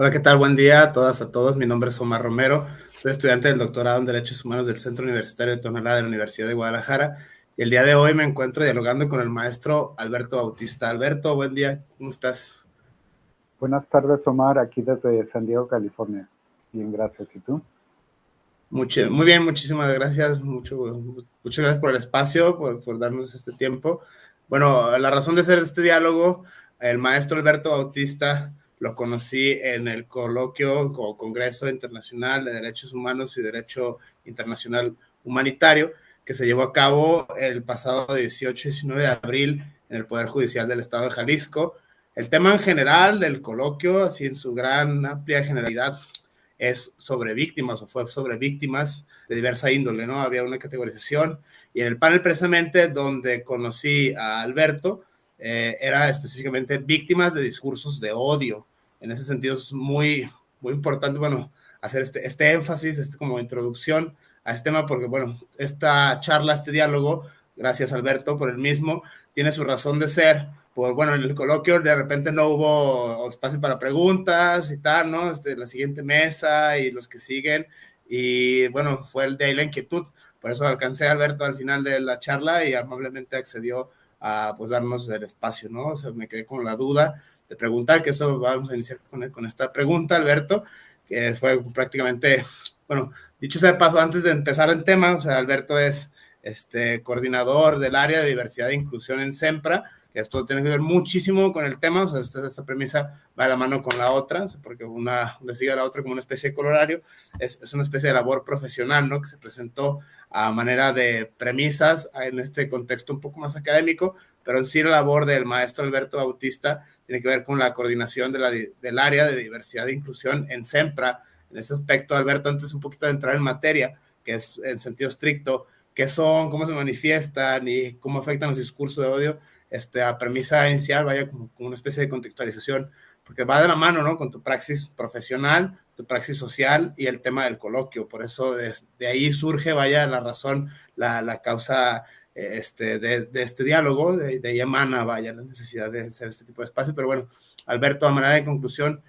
Hola, ¿qué tal? Buen día a todas, a todos. Mi nombre es Omar Romero. Soy estudiante del doctorado en Derechos Humanos del Centro Universitario de Tonalá de la Universidad de Guadalajara. Y el día de hoy me encuentro dialogando con el maestro Alberto Bautista. Alberto, buen día. ¿Cómo estás? Buenas tardes, Omar, aquí desde San Diego, California. Bien, gracias. ¿Y tú? Muy bien, muchísimas gracias. Muchas gracias por el espacio, por darnos este tiempo. Bueno, la razón de ser de este diálogo, el maestro Alberto Bautista lo conocí en el coloquio o Congreso Internacional de Derechos Humanos y Derecho Internacional Humanitario, que se llevó a cabo el pasado 18 y 19 de abril en el Poder Judicial del Estado de Jalisco. El tema en general del coloquio, así en su gran amplia generalidad, es sobre víctimas o fue sobre víctimas de diversa índole, ¿no? Había una categorización y en el panel precisamente donde conocí a Alberto era específicamente víctimas de discursos de odio. En ese sentido es muy importante, bueno, hacer este énfasis, como introducción a este tema porque, bueno, esta charla, este diálogo, gracias Alberto por el mismo, tiene su razón de ser. Pues bueno, en el coloquio de repente no hubo espacio para preguntas y tal, ¿no? La siguiente mesa y los que siguen. Y bueno, fue el de ahí la inquietud. Por eso alcancé a Alberto al final de la charla y amablemente accedió a pues darnos el espacio, ¿no? O sea, me quedé con la duda de preguntar, que eso vamos a iniciar con esta pregunta, Alberto, que fue prácticamente, bueno, dicho sea de paso, antes de empezar el tema, o sea, Alberto es coordinador del área de diversidad e inclusión en SEMPRA. Esto tiene que ver muchísimo con el tema, o sea, esta premisa va de la mano con la otra, porque una le sigue a la otra como una especie de colorario. Es una especie de labor profesional, ¿no? Que se presentó a manera de premisas en este contexto un poco más académico, pero en sí la labor del maestro Alberto Bautista tiene que ver con la coordinación del área de diversidad e inclusión en SEMPRA. En ese aspecto, Alberto, antes un poquito de entrar en materia, que es en sentido estricto, qué son, cómo se manifiestan y cómo afectan los discursos de odio, a premisa inicial vaya como una especie de contextualización, porque va de la mano, ¿no? Con tu praxis profesional, tu praxis social y el tema del coloquio. Por eso de ahí surge, vaya, la razón, la causa de este diálogo, de ahí emana, vaya, la necesidad de hacer este tipo de espacio. Pero bueno, Alberto, a manera de conclusión,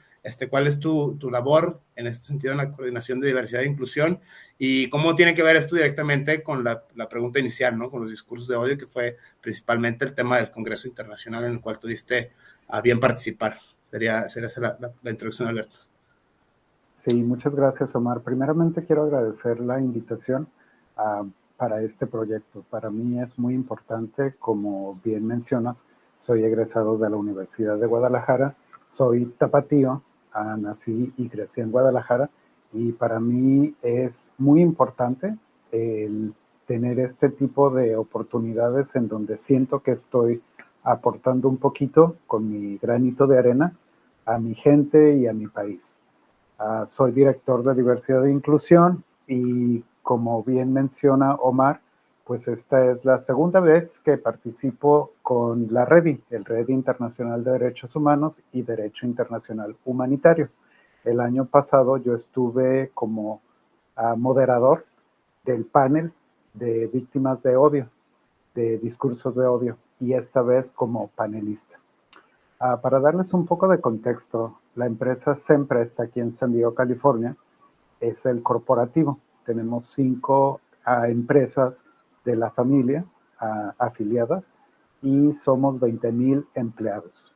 ¿cuál es tu labor en este sentido en la coordinación de diversidad e inclusión? ¿Y cómo tiene que ver esto directamente con la pregunta inicial, ¿no? Con los discursos de odio, que fue principalmente el tema del Congreso Internacional en el cual tuviste a bien participar? Sería esa la introducción, Alberto. Sí, muchas gracias, Omar. Primeramente quiero agradecer la invitación para este proyecto. Para mí es muy importante, como bien mencionas, soy egresado de la Universidad de Guadalajara, soy tapatío, nací y crecí en Guadalajara y para mí es muy importante el tener este tipo de oportunidades en donde siento que estoy aportando un poquito con mi granito de arena a mi gente y a mi país. Soy director de diversidad e inclusión y como bien menciona Omar, pues esta es la segunda vez que participo con la REDI, el Red Internacional de Derechos Humanos y Derecho Internacional Humanitario. El año pasado yo estuve como moderador del panel de víctimas de odio, de discursos de odio, y esta vez como panelista. Para darles un poco de contexto, la empresa SEMPRA está aquí en San Diego, California, es el corporativo. Tenemos 5 empresas de la familia afiliadas y somos 20,000 empleados.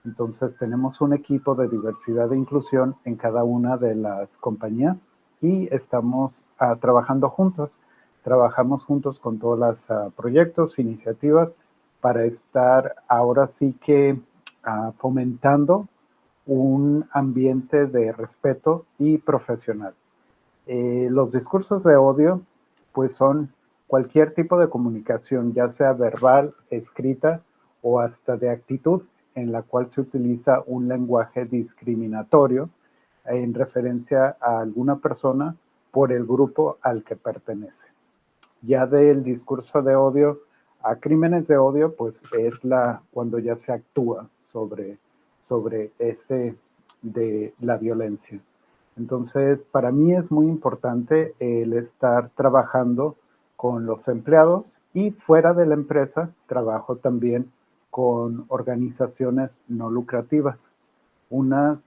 Entonces tenemos un equipo de diversidad e inclusión en cada una de las compañías y estamos trabajando juntos. Trabajamos juntos con todos los proyectos, iniciativas para estar ahora sí que fomentando un ambiente de respeto y profesional. Los discursos de odio, pues son cualquier tipo de comunicación, ya sea verbal, escrita o hasta de actitud, en la cual se utiliza un lenguaje discriminatorio en referencia a alguna persona por el grupo al que pertenece. Ya del discurso de odio a crímenes de odio, pues es cuando ya se actúa sobre ese de la violencia. Entonces, para mí es muy importante el estar trabajando con los empleados y fuera de la empresa trabajo también con organizaciones no lucrativas.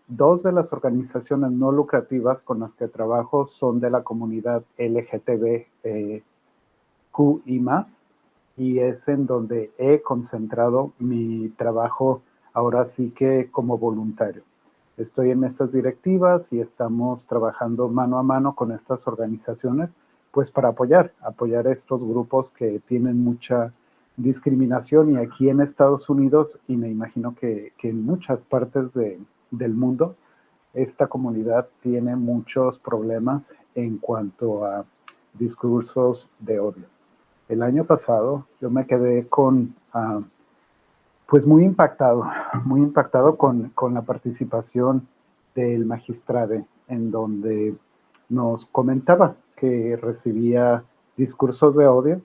Dos de las organizaciones no lucrativas con las que trabajo son de la comunidad LGTBQ y más, y es en donde he concentrado mi trabajo ahora sí que como voluntario. Estoy en estas directivas y estamos trabajando mano a mano con estas organizaciones, pues para apoyar a estos grupos que tienen mucha discriminación, y aquí en Estados Unidos, y me imagino que en muchas partes del mundo, esta comunidad tiene muchos problemas en cuanto a discursos de odio. El año pasado yo me quedé pues muy impactado con la participación del magistrado, en donde nos comentaba que recibía discursos de odio,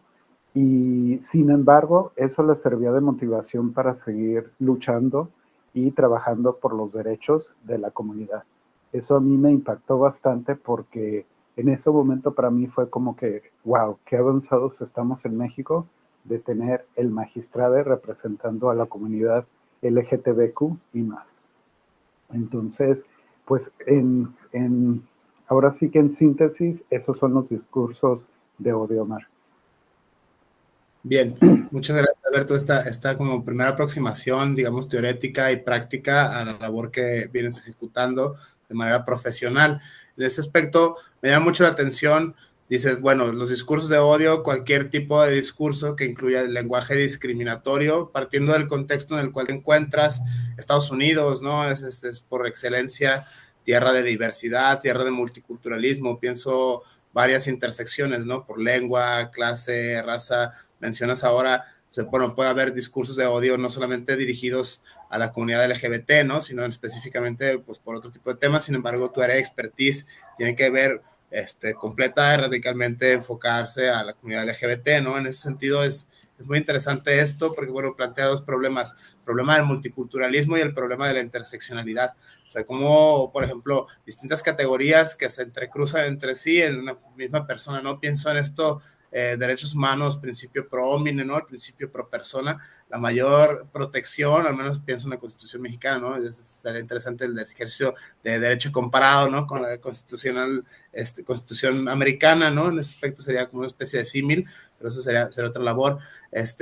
y sin embargo eso le servía de motivación para seguir luchando y trabajando por los derechos de la comunidad. Eso a mí me impactó bastante, porque en ese momento para mí fue como que, wow, qué avanzados estamos en México de tener el magistrado representando a la comunidad LGTBQ y más. Entonces, pues ahora sí que en síntesis, esos son los discursos de odio, Omar. Bien, muchas gracias, Alberto. Esta como primera aproximación, digamos, teórica y práctica a la labor que vienes ejecutando de manera profesional. En ese aspecto, me llama mucho la atención. Dices, bueno, los discursos de odio, cualquier tipo de discurso que incluya el lenguaje discriminatorio, partiendo del contexto en el cual te encuentras, Estados Unidos, ¿no? Es por excelencia tierra de diversidad, tierra de multiculturalismo. Pienso varias intersecciones, ¿no? Por lengua, clase, raza. Mencionas ahora, bueno, puede haber discursos de odio no solamente dirigidos a la comunidad LGBT, ¿no? Sino específicamente pues, por otro tipo de temas. Sin embargo, tu área de expertise tiene que ver completa y radicalmente enfocarse a la comunidad LGBT, ¿no? En ese sentido es muy interesante esto porque, bueno, plantea dos problemas, el problema del multiculturalismo y el problema de la interseccionalidad. O sea, como, por ejemplo, distintas categorías que se entrecruzan entre sí en una misma persona, ¿no? Pienso en esto, derechos humanos, principio pro homine, ¿no? El principio pro persona, la mayor protección, al menos pienso en la Constitución mexicana, ¿no? Sería interesante el ejercicio de derecho comparado, ¿no? Con la Constitución americana, ¿no? En ese aspecto sería como una especie de símil, pero eso sería otra labor.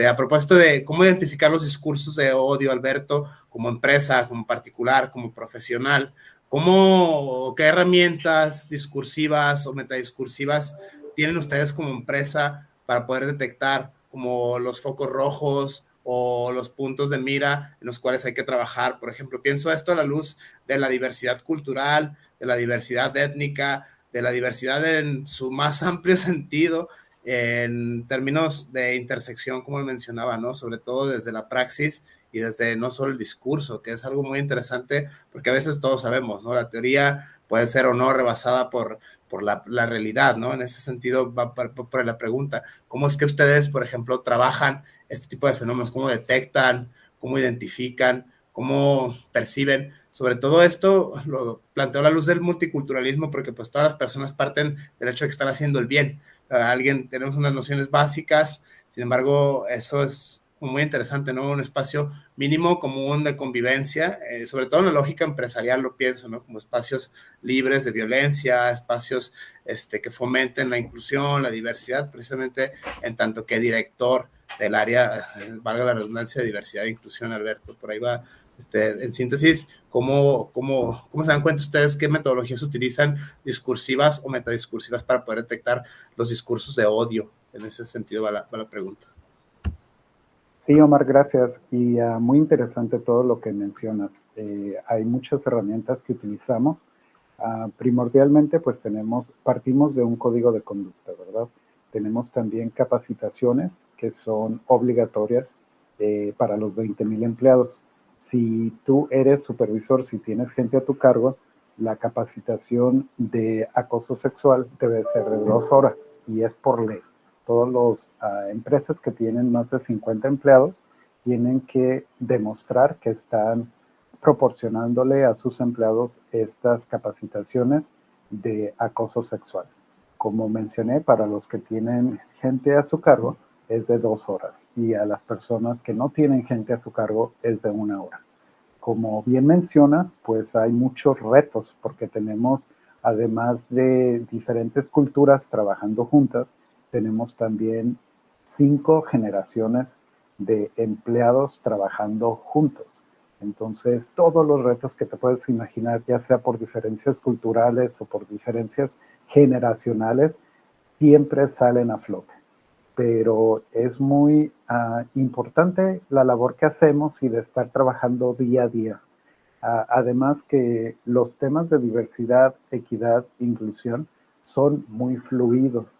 A propósito de cómo identificar los discursos de odio, Alberto, como empresa, como particular, como profesional, ¿qué herramientas discursivas o metadiscursivas tienen ustedes como empresa para poder detectar como los focos rojos o los puntos de mira en los cuales hay que trabajar? Por ejemplo, pienso esto a la luz de la diversidad cultural, de la diversidad étnica, de la diversidad en su más amplio sentido, en términos de intersección, como mencionaba, ¿no? Sobre todo desde la praxis y desde no solo el discurso, que es algo muy interesante, porque a veces todos sabemos, ¿no? La teoría puede ser o no rebasada por la realidad, ¿no? En ese sentido va por la pregunta, ¿cómo es que ustedes, por ejemplo, trabajan este tipo de fenómenos? ¿Cómo detectan? ¿Cómo identifican? ¿Cómo perciben? Sobre todo esto lo planteo a la luz del multiculturalismo, porque pues todas las personas parten del hecho de que están haciendo el bien. Tenemos unas nociones básicas, sin embargo, eso es muy interesante, ¿no? Un espacio mínimo común de convivencia, sobre todo en la lógica empresarial, lo pienso, ¿no? Como espacios libres de violencia, espacios que fomenten la inclusión, la diversidad, precisamente en tanto que director del área, valga la redundancia, de diversidad e inclusión, Alberto. Por ahí va, en síntesis, ¿cómo se dan cuenta ustedes qué metodologías utilizan, discursivas o metadiscursivas, para poder detectar los discursos de odio? En ese sentido va la pregunta. Sí, Omar, gracias. Y muy interesante todo lo que mencionas. Hay muchas herramientas que utilizamos. Primordialmente, pues partimos de un código de conducta, ¿verdad? Tenemos también capacitaciones que son obligatorias para los 20,000 empleados. Si tú eres supervisor, si tienes gente a tu cargo, la capacitación de acoso sexual debe ser de 2 horas y es por ley. Todas las empresas que tienen más de 50 empleados tienen que demostrar que están proporcionándole a sus empleados estas capacitaciones de acoso sexual. Como mencioné, para los que tienen gente a su cargo es de 2 horas y a las personas que no tienen gente a su cargo es de 1 hora. como bien mencionas, pues hay muchos retos porque tenemos, además de diferentes culturas trabajando juntas, tenemos también 5 generaciones de empleados trabajando juntos. Entonces, todos los retos que te puedes imaginar, ya sea por diferencias culturales o por diferencias generacionales, siempre salen a flote. Pero es muy importante la labor que hacemos y de estar trabajando día a día. Además que los temas de diversidad, equidad, inclusión son muy fluidos.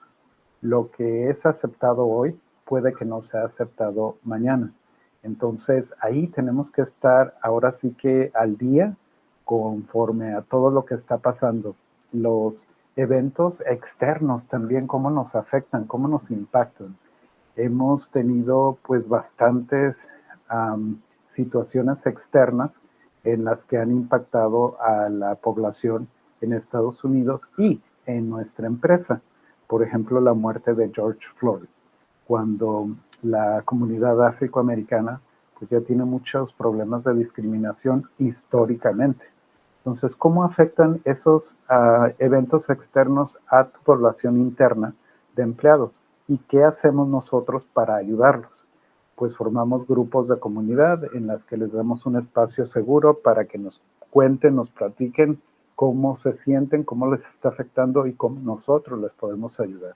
Lo que es aceptado hoy puede que no sea aceptado mañana. Entonces ahí tenemos que estar ahora sí que al día conforme a todo lo que está pasando. Los eventos externos también, cómo nos afectan, cómo nos impactan. Hemos tenido pues bastantes situaciones externas en las que han impactado a la población en Estados Unidos y en nuestra empresa. Por ejemplo, la muerte de George Floyd, cuando la comunidad afroamericana pues ya tiene muchos problemas de discriminación históricamente. Entonces, ¿cómo afectan esos eventos externos a tu población interna de empleados? ¿Y qué hacemos nosotros para ayudarlos? Pues formamos grupos de comunidad en las que les damos un espacio seguro para que nos cuenten, nos platiquen cómo se sienten, cómo les está afectando y cómo nosotros les podemos ayudar.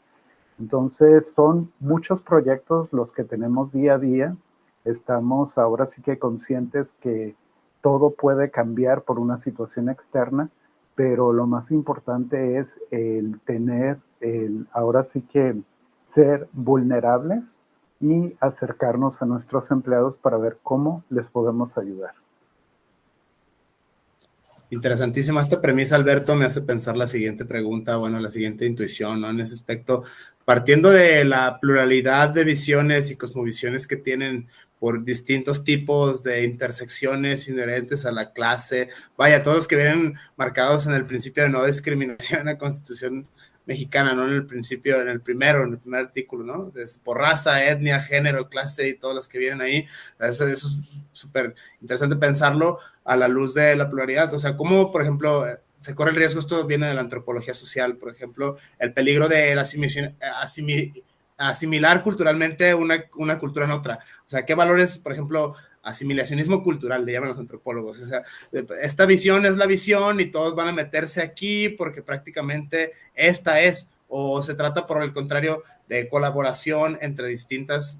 Entonces, son muchos proyectos los que tenemos día a día. Estamos ahora sí que conscientes que todo puede cambiar por una situación externa, pero lo más importante es el tener, ahora sí que ser vulnerables y acercarnos a nuestros empleados para ver cómo les podemos ayudar. Interesantísima esta premisa, Alberto, me hace pensar la siguiente pregunta, bueno, la siguiente intuición, ¿no? En ese aspecto, partiendo de la pluralidad de visiones y cosmovisiones que tienen por distintos tipos de intersecciones inherentes a la clase, vaya, todos los que vienen marcados en el principio de no discriminación en la Constitución mexicana, ¿no? En el principio, en el primer artículo, ¿no? Por raza, etnia, género, clase y todos los que vienen ahí, eso es súper interesante pensarlo a la luz de la pluralidad. O sea, cómo, por ejemplo, se corre el riesgo, esto viene de la antropología social, por ejemplo, el peligro de la asimilar culturalmente una cultura en otra. O sea, ¿qué valores, por ejemplo, asimilacionismo cultural, le llaman los antropólogos? O sea, esta visión es la visión y todos van a meterse aquí porque prácticamente esta es, o se trata por el contrario de colaboración entre distintas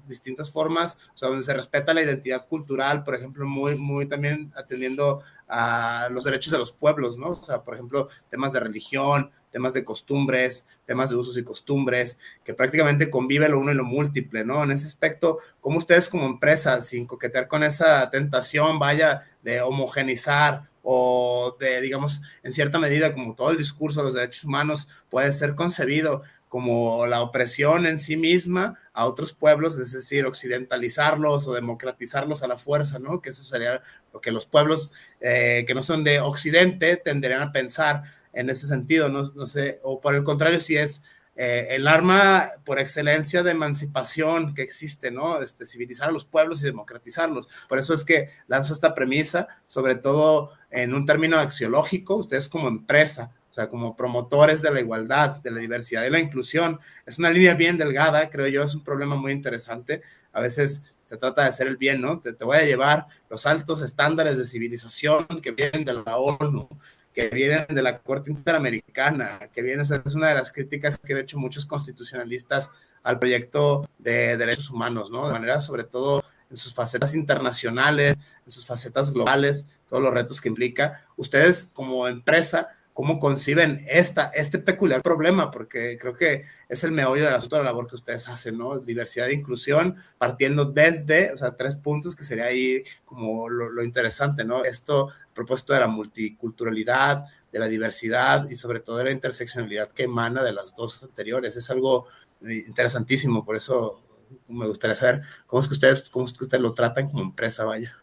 formas, o sea, donde se respeta la identidad cultural, por ejemplo, muy también atendiendo a los derechos de los pueblos, ¿no? O sea, por ejemplo, temas de religión, temas de costumbres, temas de usos y costumbres, que prácticamente convive lo uno y lo múltiple, ¿no? En ese aspecto, ¿cómo ustedes como empresa, sin coquetear con esa tentación, vaya, de homogenizar o de, digamos, en cierta medida, como todo el discurso de los derechos humanos puede ser concebido como la opresión en sí misma a otros pueblos, es decir, occidentalizarlos o democratizarlos a la fuerza, ¿no? Que eso sería lo que los pueblos que no son de Occidente tenderían a pensar en ese sentido, no sé, o por el contrario, si es el arma por excelencia de emancipación que existe, ¿no? Civilizar a los pueblos y democratizarlos. Por eso es que lanzo esta premisa, sobre todo en un término axiológico, ustedes como empresa, o sea, como promotores de la igualdad, de la diversidad y la inclusión. Es una línea bien delgada, creo yo, es un problema muy interesante. A veces se trata de hacer el bien, ¿no? Te voy a llevar los altos estándares de civilización que vienen de la ONU, que vienen de la Corte Interamericana, que viene, es una de las críticas que han hecho muchos constitucionalistas al proyecto de derechos humanos, ¿no? De manera, sobre todo, en sus facetas internacionales, en sus facetas globales, todos los retos que implica. Ustedes, como empresa, ¿cómo conciben este peculiar problema? Porque creo que es el meollo del asunto de la labor que ustedes hacen, ¿no? Diversidad e inclusión, partiendo desde, o sea, 3 puntos que sería ahí como lo interesante, ¿no? Esto, a propósito de la multiculturalidad, de la diversidad y sobre todo de la interseccionalidad que emana de las dos anteriores. Es algo interesantísimo, por eso me gustaría saber cómo es que ustedes lo tratan como empresa, vaya.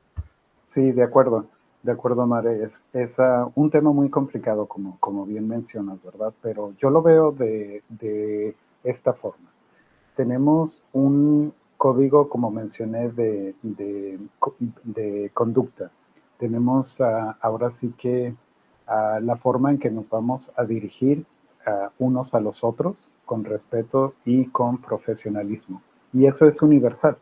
Sí, de acuerdo, Mare. Es un tema muy complicado, como bien mencionas, ¿verdad? Pero yo lo veo de esta forma. Tenemos un código, como mencioné, de conducta. Tenemos ahora sí que la forma en que nos vamos a dirigir unos a los otros con respeto y con profesionalismo. Y eso es universal.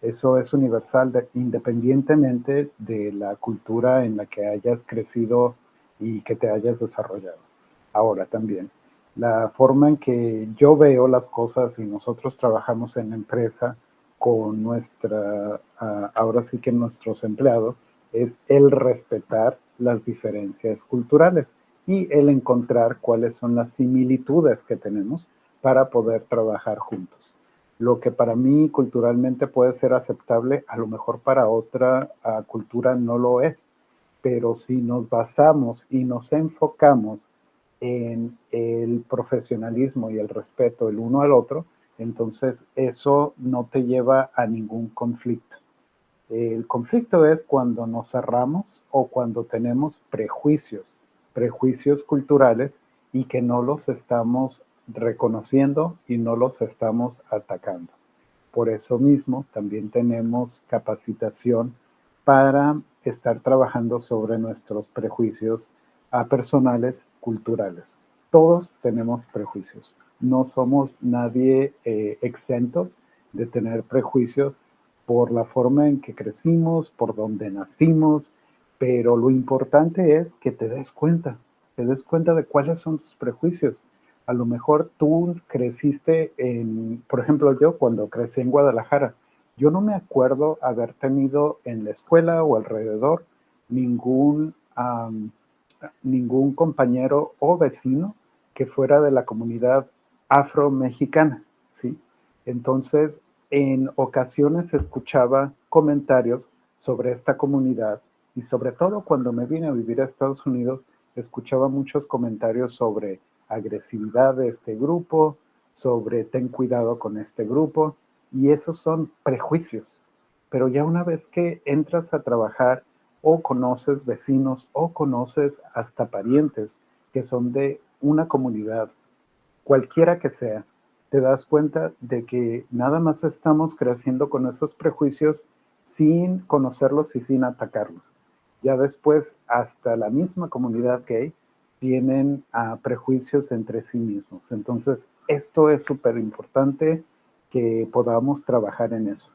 Eso es universal independientemente de la cultura en la que hayas crecido y que te hayas desarrollado. Ahora también, la forma en que yo veo las cosas y nosotros trabajamos en la empresa con ahora sí que nuestros empleados, es el respetar las diferencias culturales y el encontrar cuáles son las similitudes que tenemos para poder trabajar juntos. Lo que para mí culturalmente puede ser aceptable, a lo mejor para otra cultura no lo es, pero si nos basamos y nos enfocamos en el profesionalismo y el respeto el uno al otro, entonces eso no te lleva a ningún conflicto. El conflicto es cuando nos cerramos o cuando tenemos prejuicios culturales y que no los estamos reconociendo y no los estamos atacando. Por eso mismo también tenemos capacitación para estar trabajando sobre nuestros prejuicios personales, culturales. Todos tenemos prejuicios. No somos nadie exentos de tener prejuicios por la forma en que crecimos, por donde nacimos, pero lo importante es que te des cuenta de cuáles son tus prejuicios. A lo mejor tú creciste por ejemplo, yo cuando crecí en Guadalajara, yo no me acuerdo haber tenido en la escuela o alrededor ningún, ningún compañero o vecino que fuera de la comunidad afro-mexicana, ¿sí? Entonces, en ocasiones escuchaba comentarios sobre esta comunidad y sobre todo cuando me vine a vivir a Estados Unidos, escuchaba muchos comentarios sobre agresividad de este grupo, sobre ten cuidado con este grupo, y esos son prejuicios. Pero ya una vez que entras a trabajar o conoces vecinos o conoces hasta parientes que son de una comunidad, cualquiera que sea, te das cuenta de que nada más estamos creciendo con esos prejuicios sin conocerlos y sin atacarlos. Ya después, hasta la misma comunidad gay tienen prejuicios entre sí mismos. Entonces, esto es súper importante que podamos trabajar en eso.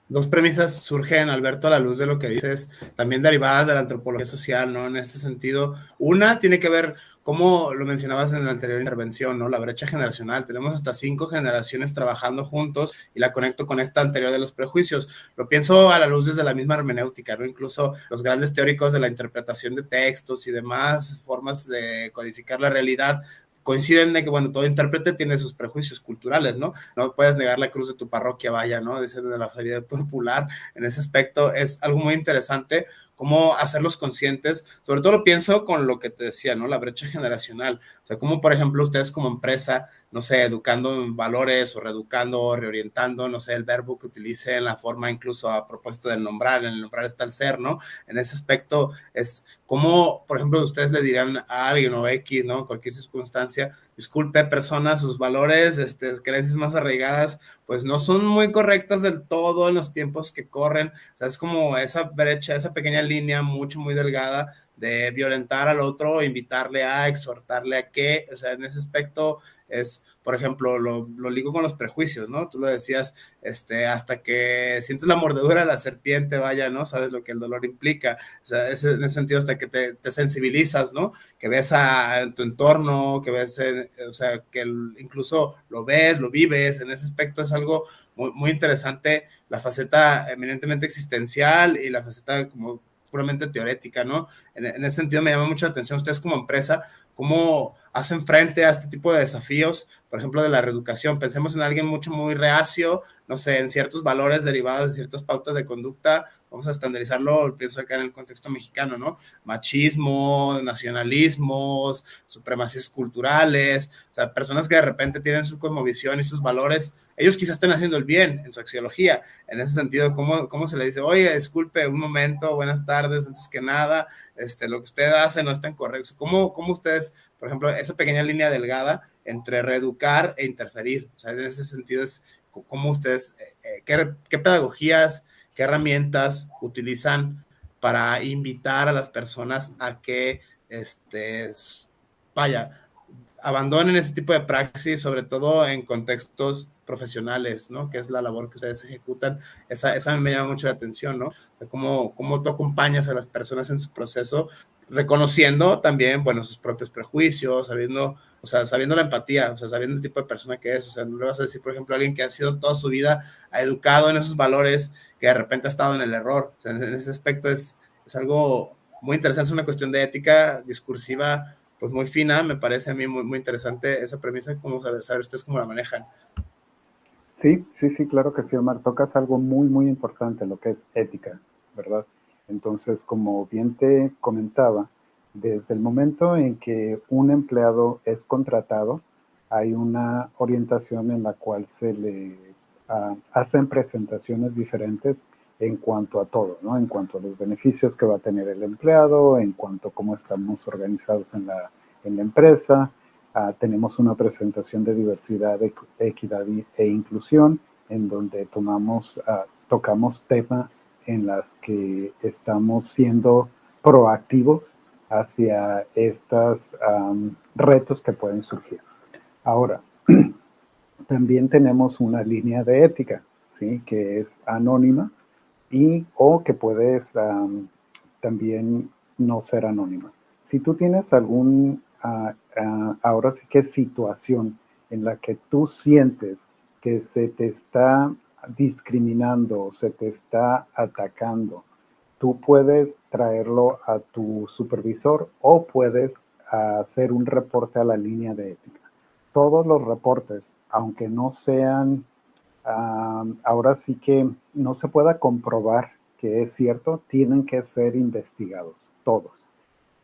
Dos premisas surgen, Alberto, a la luz de lo que dices, también derivadas de la antropología social, ¿no? En este sentido, una tiene que ver, como lo mencionabas en la anterior intervención, ¿no? La brecha generacional. Tenemos hasta 5 generaciones trabajando juntos y la conecto con esta anterior de los prejuicios. Lo pienso a la luz desde la misma hermenéutica, ¿no? Incluso los grandes teóricos de la interpretación de textos y demás formas de codificar la realidad coinciden de que, bueno, todo intérprete tiene sus prejuicios culturales, ¿no? No puedes negar la cruz de tu parroquia, vaya, ¿no? Dicen de la sabiduría popular. En ese aspecto es algo muy interesante cómo hacerlos conscientes, sobre todo lo pienso con lo que te decía, ¿no? La brecha generacional, o sea, cómo, por ejemplo, ustedes como empresa, no sé, educando en valores o reeducando o reorientando, no sé, el verbo que utilice en la forma incluso a propósito del nombrar, en el nombrar está el ser, ¿no? En ese aspecto es como, por ejemplo, ustedes le dirán a alguien o X, ¿no? Cualquier circunstancia, disculpe, persona, sus valores, creencias más arraigadas, pues no son muy correctas del todo en los tiempos que corren. O sea, es como esa brecha, esa pequeña línea muy delgada de violentar al otro, invitarle a, exhortarle a que, o sea, en ese aspecto es, por ejemplo, lo ligo con los prejuicios, ¿no? Tú lo decías, hasta que sientes la mordedura de la serpiente, vaya, ¿no? Sabes lo que el dolor implica. O sea, en ese sentido, hasta que te sensibilizas, ¿no? Que ves en tu entorno, que ves, o sea, que incluso lo ves, lo vives, en ese aspecto es algo muy interesante, la faceta eminentemente existencial y la faceta como puramente teórica, ¿no? En ese sentido me llama mucho la atención ustedes como empresa, cómo hacen frente a este tipo de desafíos, por ejemplo, de la reeducación. Pensemos en alguien muy reacio, no sé, en ciertos valores derivados de ciertas pautas de conducta, vamos a estandarizarlo, pienso acá en el contexto mexicano, ¿no? Machismo, nacionalismos, supremacías culturales, o sea, personas que de repente tienen su cosmovisión y sus valores, ellos quizás estén haciendo el bien en su axiología. En ese sentido, ¿cómo se le dice? Oye, disculpe, un momento, buenas tardes, antes que nada, lo que usted hace no es tan correcto. ¿Cómo ustedes, por ejemplo, esa pequeña línea delgada entre reeducar e interferir? O sea, en ese sentido es cómo ustedes, qué pedagogías, qué herramientas utilizan para invitar a las personas a que, vaya, abandonen ese tipo de praxis, sobre todo en contextos profesionales, ¿no? Que es la labor que ustedes ejecutan. Esa me llama mucho la atención, ¿no? Cómo tú acompañas a las personas en su proceso, reconociendo también, bueno, sus propios prejuicios, sabiendo la empatía, o sea, sabiendo el tipo de persona que es. O sea, no le vas a decir, por ejemplo, a alguien que ha sido toda su vida educado en esos valores, que de repente ha estado en el error. O sea, en ese aspecto es algo muy interesante, es una cuestión de ética discursiva pues muy fina. Me parece a mí muy, muy interesante esa premisa. ¿Cómo saber ustedes cómo la manejan? Sí, sí, sí, claro que sí, Omar. Tocas algo muy, muy importante, lo que es ética, ¿verdad? Entonces, como bien te comentaba, desde el momento en que un empleado es contratado, hay una orientación en la cual se le hacen presentaciones diferentes en cuanto a todo, ¿no? En cuanto a los beneficios que va a tener el empleado, en cuanto a cómo estamos organizados en la empresa. Tenemos una presentación de diversidad, equidad e inclusión, en donde tocamos temas en las que estamos siendo proactivos hacia estos retos que pueden surgir. Ahora, también tenemos una línea de ética, ¿sí? Que es anónima o que puedes también no ser anónima. Si tú tienes ahora sí que situación en la que tú sientes que se te está discriminando, se te está atacando, tú puedes traerlo a tu supervisor o puedes hacer un reporte a la línea de ética. Todos los reportes, aunque no sean, ahora sí que no se pueda comprobar que es cierto, tienen que ser investigados, todos.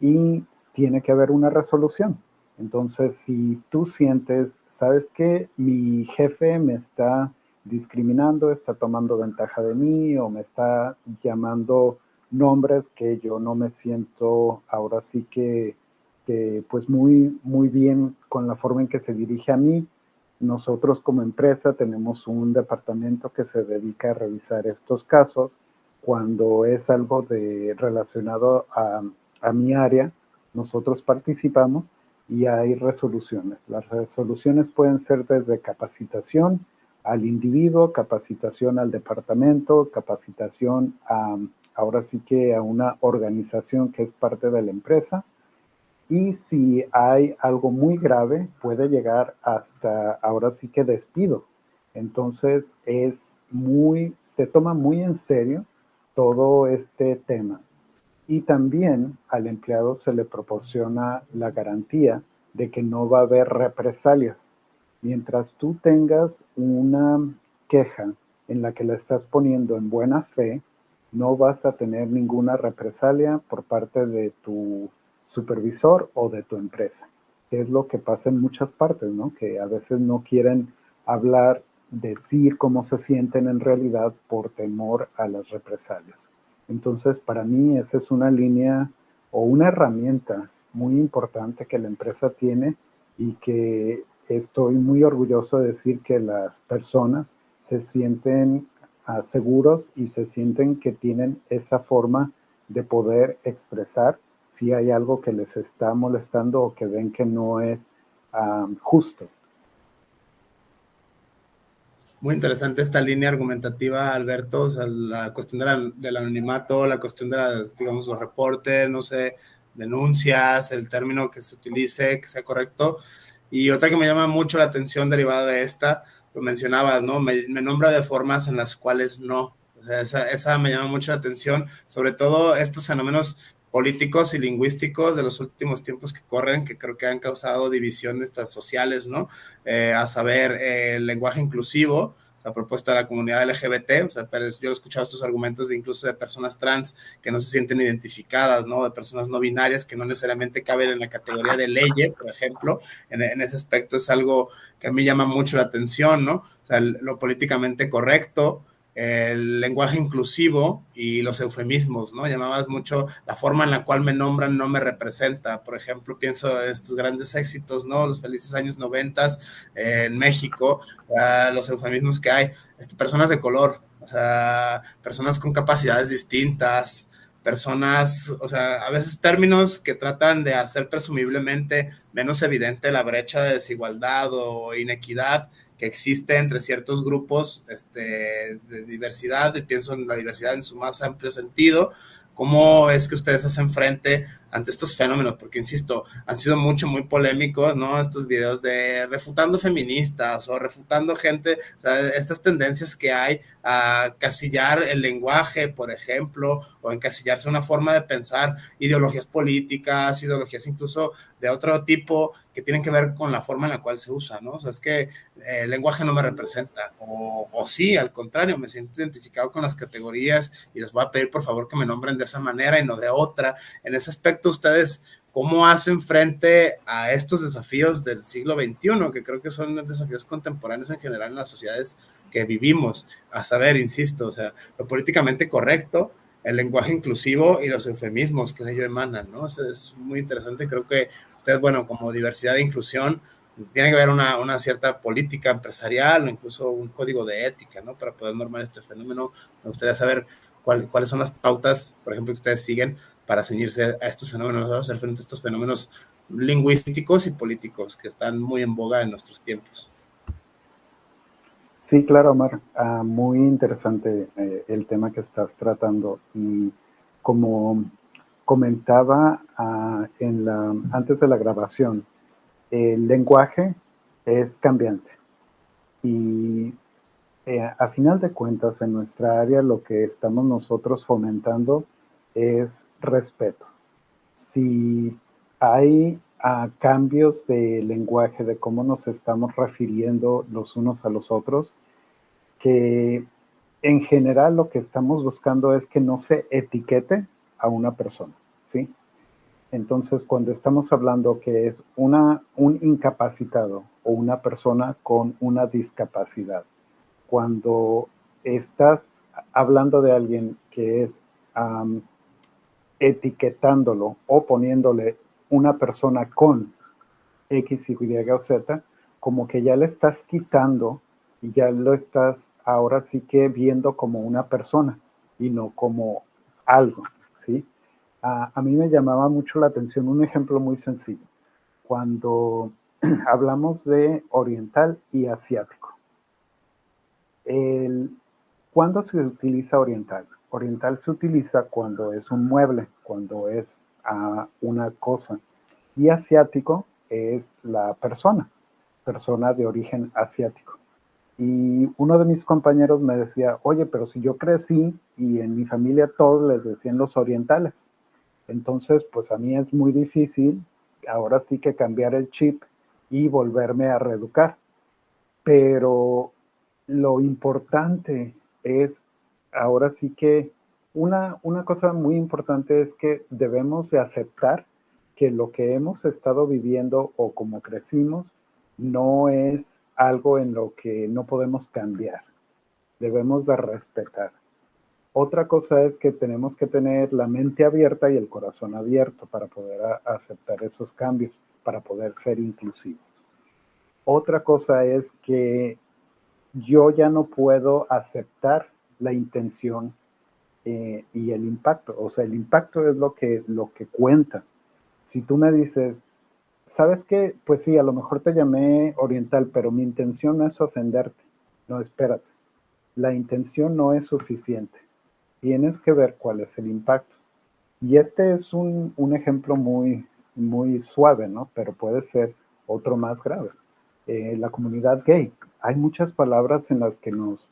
Y tiene que haber una resolución. Entonces, si tú sientes, ¿sabes qué? Mi jefe me está discriminando, está tomando ventaja de mí o me está llamando nombres que yo no me siento ahora sí que pues muy, muy bien con la forma en que se dirige a mí. Nosotros como empresa tenemos un departamento que se dedica a revisar estos casos. Cuando es algo relacionado a mi área, nosotros participamos y hay resoluciones. Las resoluciones pueden ser desde capacitación al individuo, capacitación al departamento, capacitación ahora sí que a una organización que es parte de la empresa. Y si hay algo muy grave, puede llegar hasta ahora sí que despido. Entonces se toma muy en serio todo este tema. Y también al empleado se le proporciona la garantía de que no va a haber represalias. Mientras tú tengas una queja en la que la estás poniendo en buena fe, no vas a tener ninguna represalia por parte de tu supervisor o de tu empresa, que es lo que pasa en muchas partes, ¿no? Que a veces no quieren hablar, decir cómo se sienten en realidad por temor a las represalias. Entonces, para mí esa es una línea o una herramienta muy importante que la empresa tiene y que estoy muy orgulloso de decir que las personas se sienten seguros y se sienten que tienen esa forma de poder expresar si hay algo que les está molestando o que ven que no es justo. Muy interesante esta línea argumentativa, Alberto. O sea, la cuestión del anonimato, la cuestión de digamos, los reportes, no sé, denuncias, el término que se utilice, que sea correcto. Y otra que me llama mucho la atención derivada de esta, lo mencionabas, ¿no? Me nombra de formas en las cuales no. O sea, esa me llama mucho la atención, sobre todo estos fenómenos políticos y lingüísticos de los últimos tiempos que corren, que creo que han causado divisiones sociales, ¿no? A saber, el lenguaje inclusivo, o sea, propuesta de la comunidad LGBT. O sea, pero yo he escuchado estos argumentos de incluso de personas trans que no se sienten identificadas, ¿no? De personas no binarias que no necesariamente caben en la categoría de ley, por ejemplo. En ese aspecto es algo que a mí llama mucho la atención, ¿no? O sea, lo políticamente correcto, el lenguaje inclusivo y los eufemismos, ¿no? Llamabas mucho la forma en la cual me nombran no me representa. Por ejemplo, pienso en estos grandes éxitos, ¿no? Los felices años 90 en México, los eufemismos que hay, personas de color, o sea, personas con capacidades distintas, personas, o sea, a veces términos que tratan de hacer presumiblemente menos evidente la brecha de desigualdad o inequidad que existe entre ciertos grupos de diversidad, y pienso en la diversidad en su más amplio sentido. ¿Cómo es que ustedes hacen frente ante estos fenómenos? Porque, insisto, han sido muy polémicos, ¿no? Estos videos de refutando feministas o refutando gente, o sea, estas tendencias que hay a casillar el lenguaje, por ejemplo, o encasillarse una forma de pensar, ideologías políticas, ideologías incluso de otro tipo que tienen que ver con la forma en la cual se usa, ¿no? O sea, es que el lenguaje no me representa, o sí, al contrario, me siento identificado con las categorías y les voy a pedir por favor que me nombren de esa manera y no de otra. En ese aspecto, ustedes, ¿cómo hacen frente a estos desafíos del siglo XXI, que creo que son desafíos contemporáneos en general en las sociedades que vivimos? A saber, insisto, o sea, lo políticamente correcto, el lenguaje inclusivo y los eufemismos que de ello emanan, ¿no? Eso es muy interesante. Creo que ustedes, bueno, como diversidad e inclusión, tiene que haber una cierta política empresarial o incluso un código de ética, ¿no? Para poder normar este fenómeno. Me gustaría saber cuáles son las pautas, por ejemplo, que ustedes siguen para ceñirse a estos fenómenos, a hacer frente a estos fenómenos lingüísticos y políticos que están muy en boga en nuestros tiempos. Sí, claro, Omar. Muy interesante el tema que estás tratando. Y como comentaba antes de la grabación, el lenguaje es cambiante. Y a final de cuentas, en nuestra área lo que estamos nosotros fomentando es respeto. Si hay cambios de lenguaje, de cómo nos estamos refiriendo los unos a los otros, que en general lo que estamos buscando es que no se etiquete a una persona, ¿sí? Entonces, cuando estamos hablando que es un incapacitado o una persona con una discapacidad, cuando estás hablando de alguien que es etiquetándolo o poniéndole una persona con X, Y o Z, como que ya le estás quitando y ya lo estás ahora sí que viendo como una persona y no como algo, ¿sí? A mí me llamaba mucho la atención un ejemplo muy sencillo. Cuando hablamos de oriental y asiático. ¿Cuándo se utiliza oriental? Oriental se utiliza cuando es un mueble, cuando es una cosa. Y asiático es la persona de origen asiático. Y uno de mis compañeros me decía, oye, pero si yo crecí y en mi familia todos les decían los orientales. Entonces, pues a mí es muy difícil ahora sí que cambiar el chip y volverme a reeducar. Pero lo importante es, ahora sí que, una cosa muy importante es que debemos de aceptar que lo que hemos estado viviendo o como crecimos no es algo en lo que no podemos cambiar. Debemos de respetar. Otra cosa es que tenemos que tener la mente abierta y el corazón abierto para poder aceptar esos cambios, para poder ser inclusivos. Otra cosa es que yo ya no puedo aceptar la intención y el impacto. O sea, el impacto es lo que cuenta. Si tú me dices, ¿sabes qué? Pues sí, a lo mejor te llamé oriental, pero mi intención no es ofenderte. No, espérate. La intención no es suficiente. Tienes que ver cuál es el impacto. Y este es un ejemplo muy suave, ¿no? Pero puede ser otro más grave. La comunidad gay. Hay muchas palabras en las que nos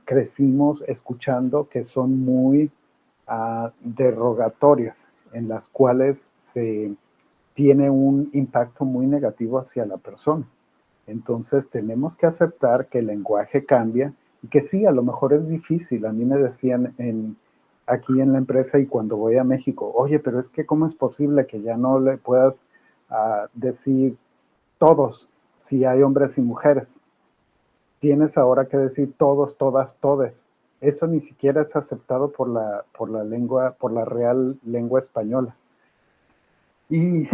crecimos escuchando que son muy derogatorias, en las cuales se tiene un impacto muy negativo hacia la persona. Entonces tenemos que aceptar que el lenguaje cambia y que sí, a lo mejor es difícil. A mí me decían aquí en la empresa y cuando voy a México, oye, pero es que ¿cómo es posible que ya no le puedas decir todos si hay hombres y mujeres? tienes ahora que decir todos, todas, todes. Eso ni siquiera es aceptado por la lengua, por la real lengua española. Y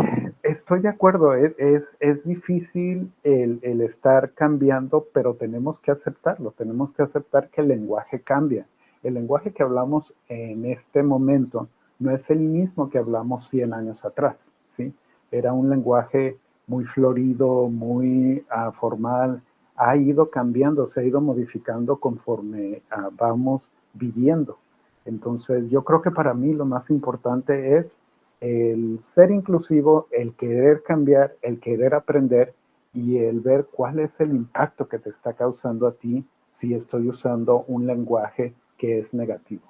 estoy de acuerdo, es difícil el estar cambiando, pero tenemos que aceptarlo, tenemos que aceptar que el lenguaje cambia. El lenguaje que hablamos en este momento no es el mismo que hablamos 100 años atrás, ¿sí? Era un lenguaje muy florido, muy formal, ha ido cambiando, se ha ido modificando conforme vamos viviendo. Entonces, yo creo que para mí lo más importante es el ser inclusivo, el querer cambiar, el querer aprender y el ver cuál es el impacto que te está causando a ti si estoy usando un lenguaje que es negativo.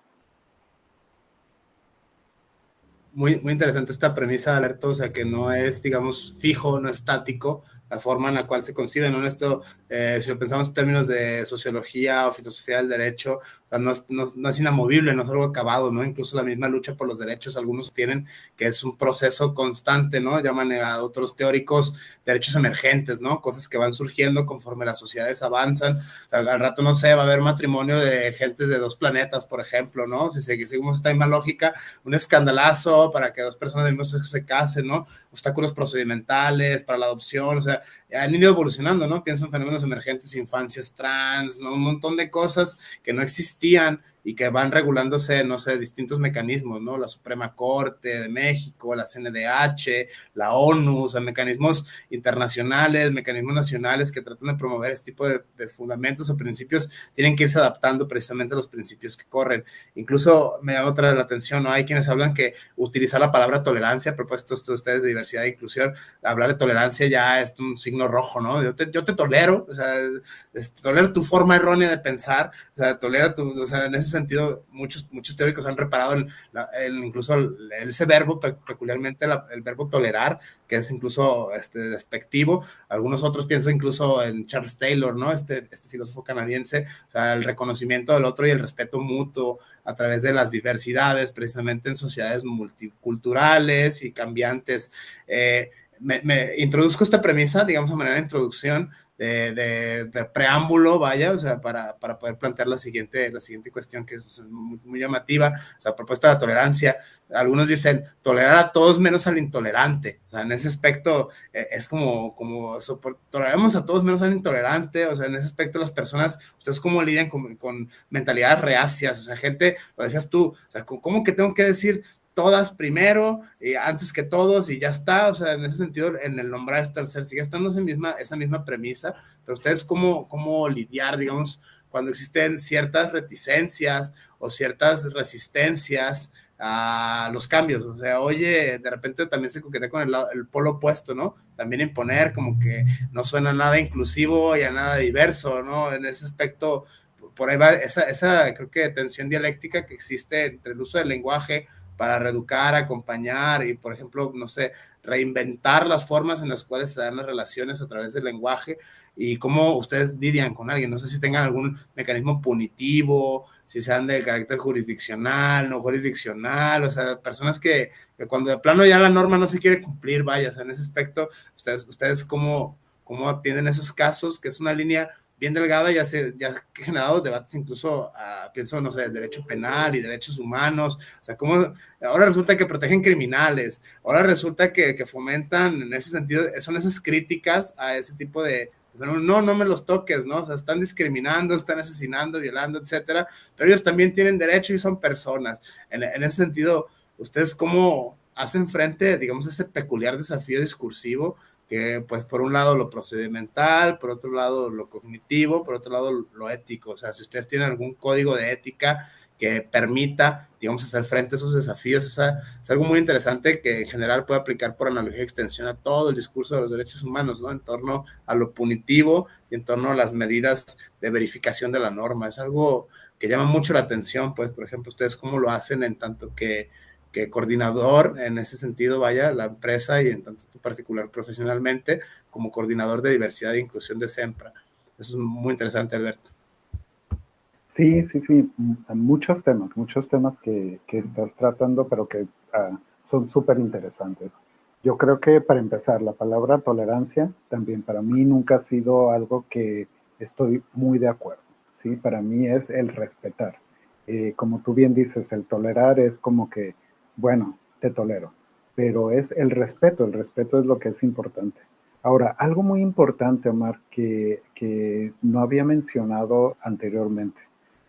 Muy interesante esta premisa, Alberto, o sea, que no es, digamos, fijo, no estático, la forma en la cual se concibe, ¿no? En esto, si lo pensamos en términos de sociología o filosofía del derecho, o sea, no es inamovible, no es algo acabado, ¿no? Incluso la misma lucha por los derechos, algunos tienen que es un proceso constante, ¿no? Llaman a otros teóricos derechos emergentes, ¿no? Cosas que van surgiendo conforme las sociedades avanzan. O sea, al rato, no sé, va a haber matrimonio de gente de dos planetas, por ejemplo, ¿no? Si seguimos esta misma lógica, un escandalazo para que dos personas del mismo sexo se casen, ¿no? Obstáculos procedimentales para la adopción, o sea, han ido evolucionando, ¿no? Pienso en fenómenos emergentes, infancias trans, ¿no? Un montón de cosas que no existían y que van regulándose, no sé, distintos mecanismos, ¿no? La Suprema Corte de México, la CNDH, la ONU, o sea, mecanismos internacionales, mecanismos nacionales que tratan de promover este tipo de fundamentos o principios, tienen que irse adaptando precisamente a los principios que corren. Incluso me llama otra la atención, ¿no? Hay quienes hablan que utilizar la palabra tolerancia, a propósito de ustedes de diversidad e inclusión, hablar de tolerancia ya es un signo rojo, ¿no? Yo te tolero, o sea, tolero tu forma errónea de pensar, o sea, tolera tu, o sea, en ese sentido, muchos teóricos han reparado en incluso ese verbo, peculiarmente el verbo tolerar, que es incluso despectivo. Algunos otros pienso incluso en Charles Taylor, ¿no? Este filósofo canadiense, o sea, el reconocimiento del otro y el respeto mutuo a través de las diversidades, precisamente en sociedades multiculturales y cambiantes. Me introduzco esta premisa, digamos, a manera de introducción, de preámbulo, vaya, o sea, para poder plantear la siguiente cuestión que es muy llamativa, o sea, propuesta de la tolerancia. Algunos dicen tolerar a todos menos al intolerante, o sea, en ese aspecto es como toleramos a todos menos al intolerante, o sea, en ese aspecto las personas, ustedes cómo lidian con mentalidades reacias, o sea, gente, lo decías tú, o sea, ¿cómo que tengo que decir todas primero, antes que todos y ya está? O sea, en ese sentido, en el nombrar este tercer sigue estando esa misma premisa, pero ustedes cómo lidiar, digamos, cuando existen ciertas reticencias o ciertas resistencias a los cambios. O sea, oye, de repente también se coquetea con el polo opuesto, ¿no? También imponer como que no suena nada inclusivo y a nada diverso, ¿no? En ese aspecto, por ahí va esa creo que tensión dialéctica que existe entre el uso del lenguaje para reeducar, acompañar y, por ejemplo, no sé, reinventar las formas en las cuales se dan las relaciones a través del lenguaje y cómo ustedes lidian con alguien. No sé si tengan algún mecanismo punitivo, si sean de carácter jurisdiccional, no jurisdiccional, o sea, personas que cuando de plano ya la norma no se quiere cumplir, vaya, o sea, en ese aspecto, ustedes cómo atienden esos casos, que es una línea bien delgada, ya ha generado debates incluso, pienso, no sé, derecho penal y derechos humanos, o sea, cómo ahora resulta que protegen criminales, ahora resulta que fomentan, en ese sentido, son esas críticas a ese tipo de, bueno, no me los toques, ¿no? O sea, están discriminando, están asesinando, violando, etcétera, pero ellos también tienen derecho y son personas. En ese sentido, ¿ustedes cómo hacen frente, digamos, a ese peculiar desafío discursivo que, pues, por un lado lo procedimental, por otro lado lo cognitivo, por otro lado lo ético? O sea, si ustedes tienen algún código de ética que permita, digamos, hacer frente a esos desafíos, es algo muy interesante que en general puede aplicar por analogía y extensión a todo el discurso de los derechos humanos, ¿no? En torno a lo punitivo y en torno a las medidas de verificación de la norma. Es algo que llama mucho la atención, pues, por ejemplo, ustedes cómo lo hacen en tanto que coordinador, en ese sentido, vaya, la empresa y en tanto tú particular profesionalmente, como coordinador de diversidad e inclusión de SEMPRA. Eso es muy interesante, Alberto. Sí, muchos temas que estás tratando, pero que son súper interesantes. Yo creo que para empezar, la palabra tolerancia también para mí nunca ha sido algo que estoy muy de acuerdo, ¿sí? Para mí es el respetar. Como tú bien dices, el tolerar es como que, bueno, te tolero, pero es el respeto es lo que es importante. Ahora, algo muy importante, Omar, que no había mencionado anteriormente.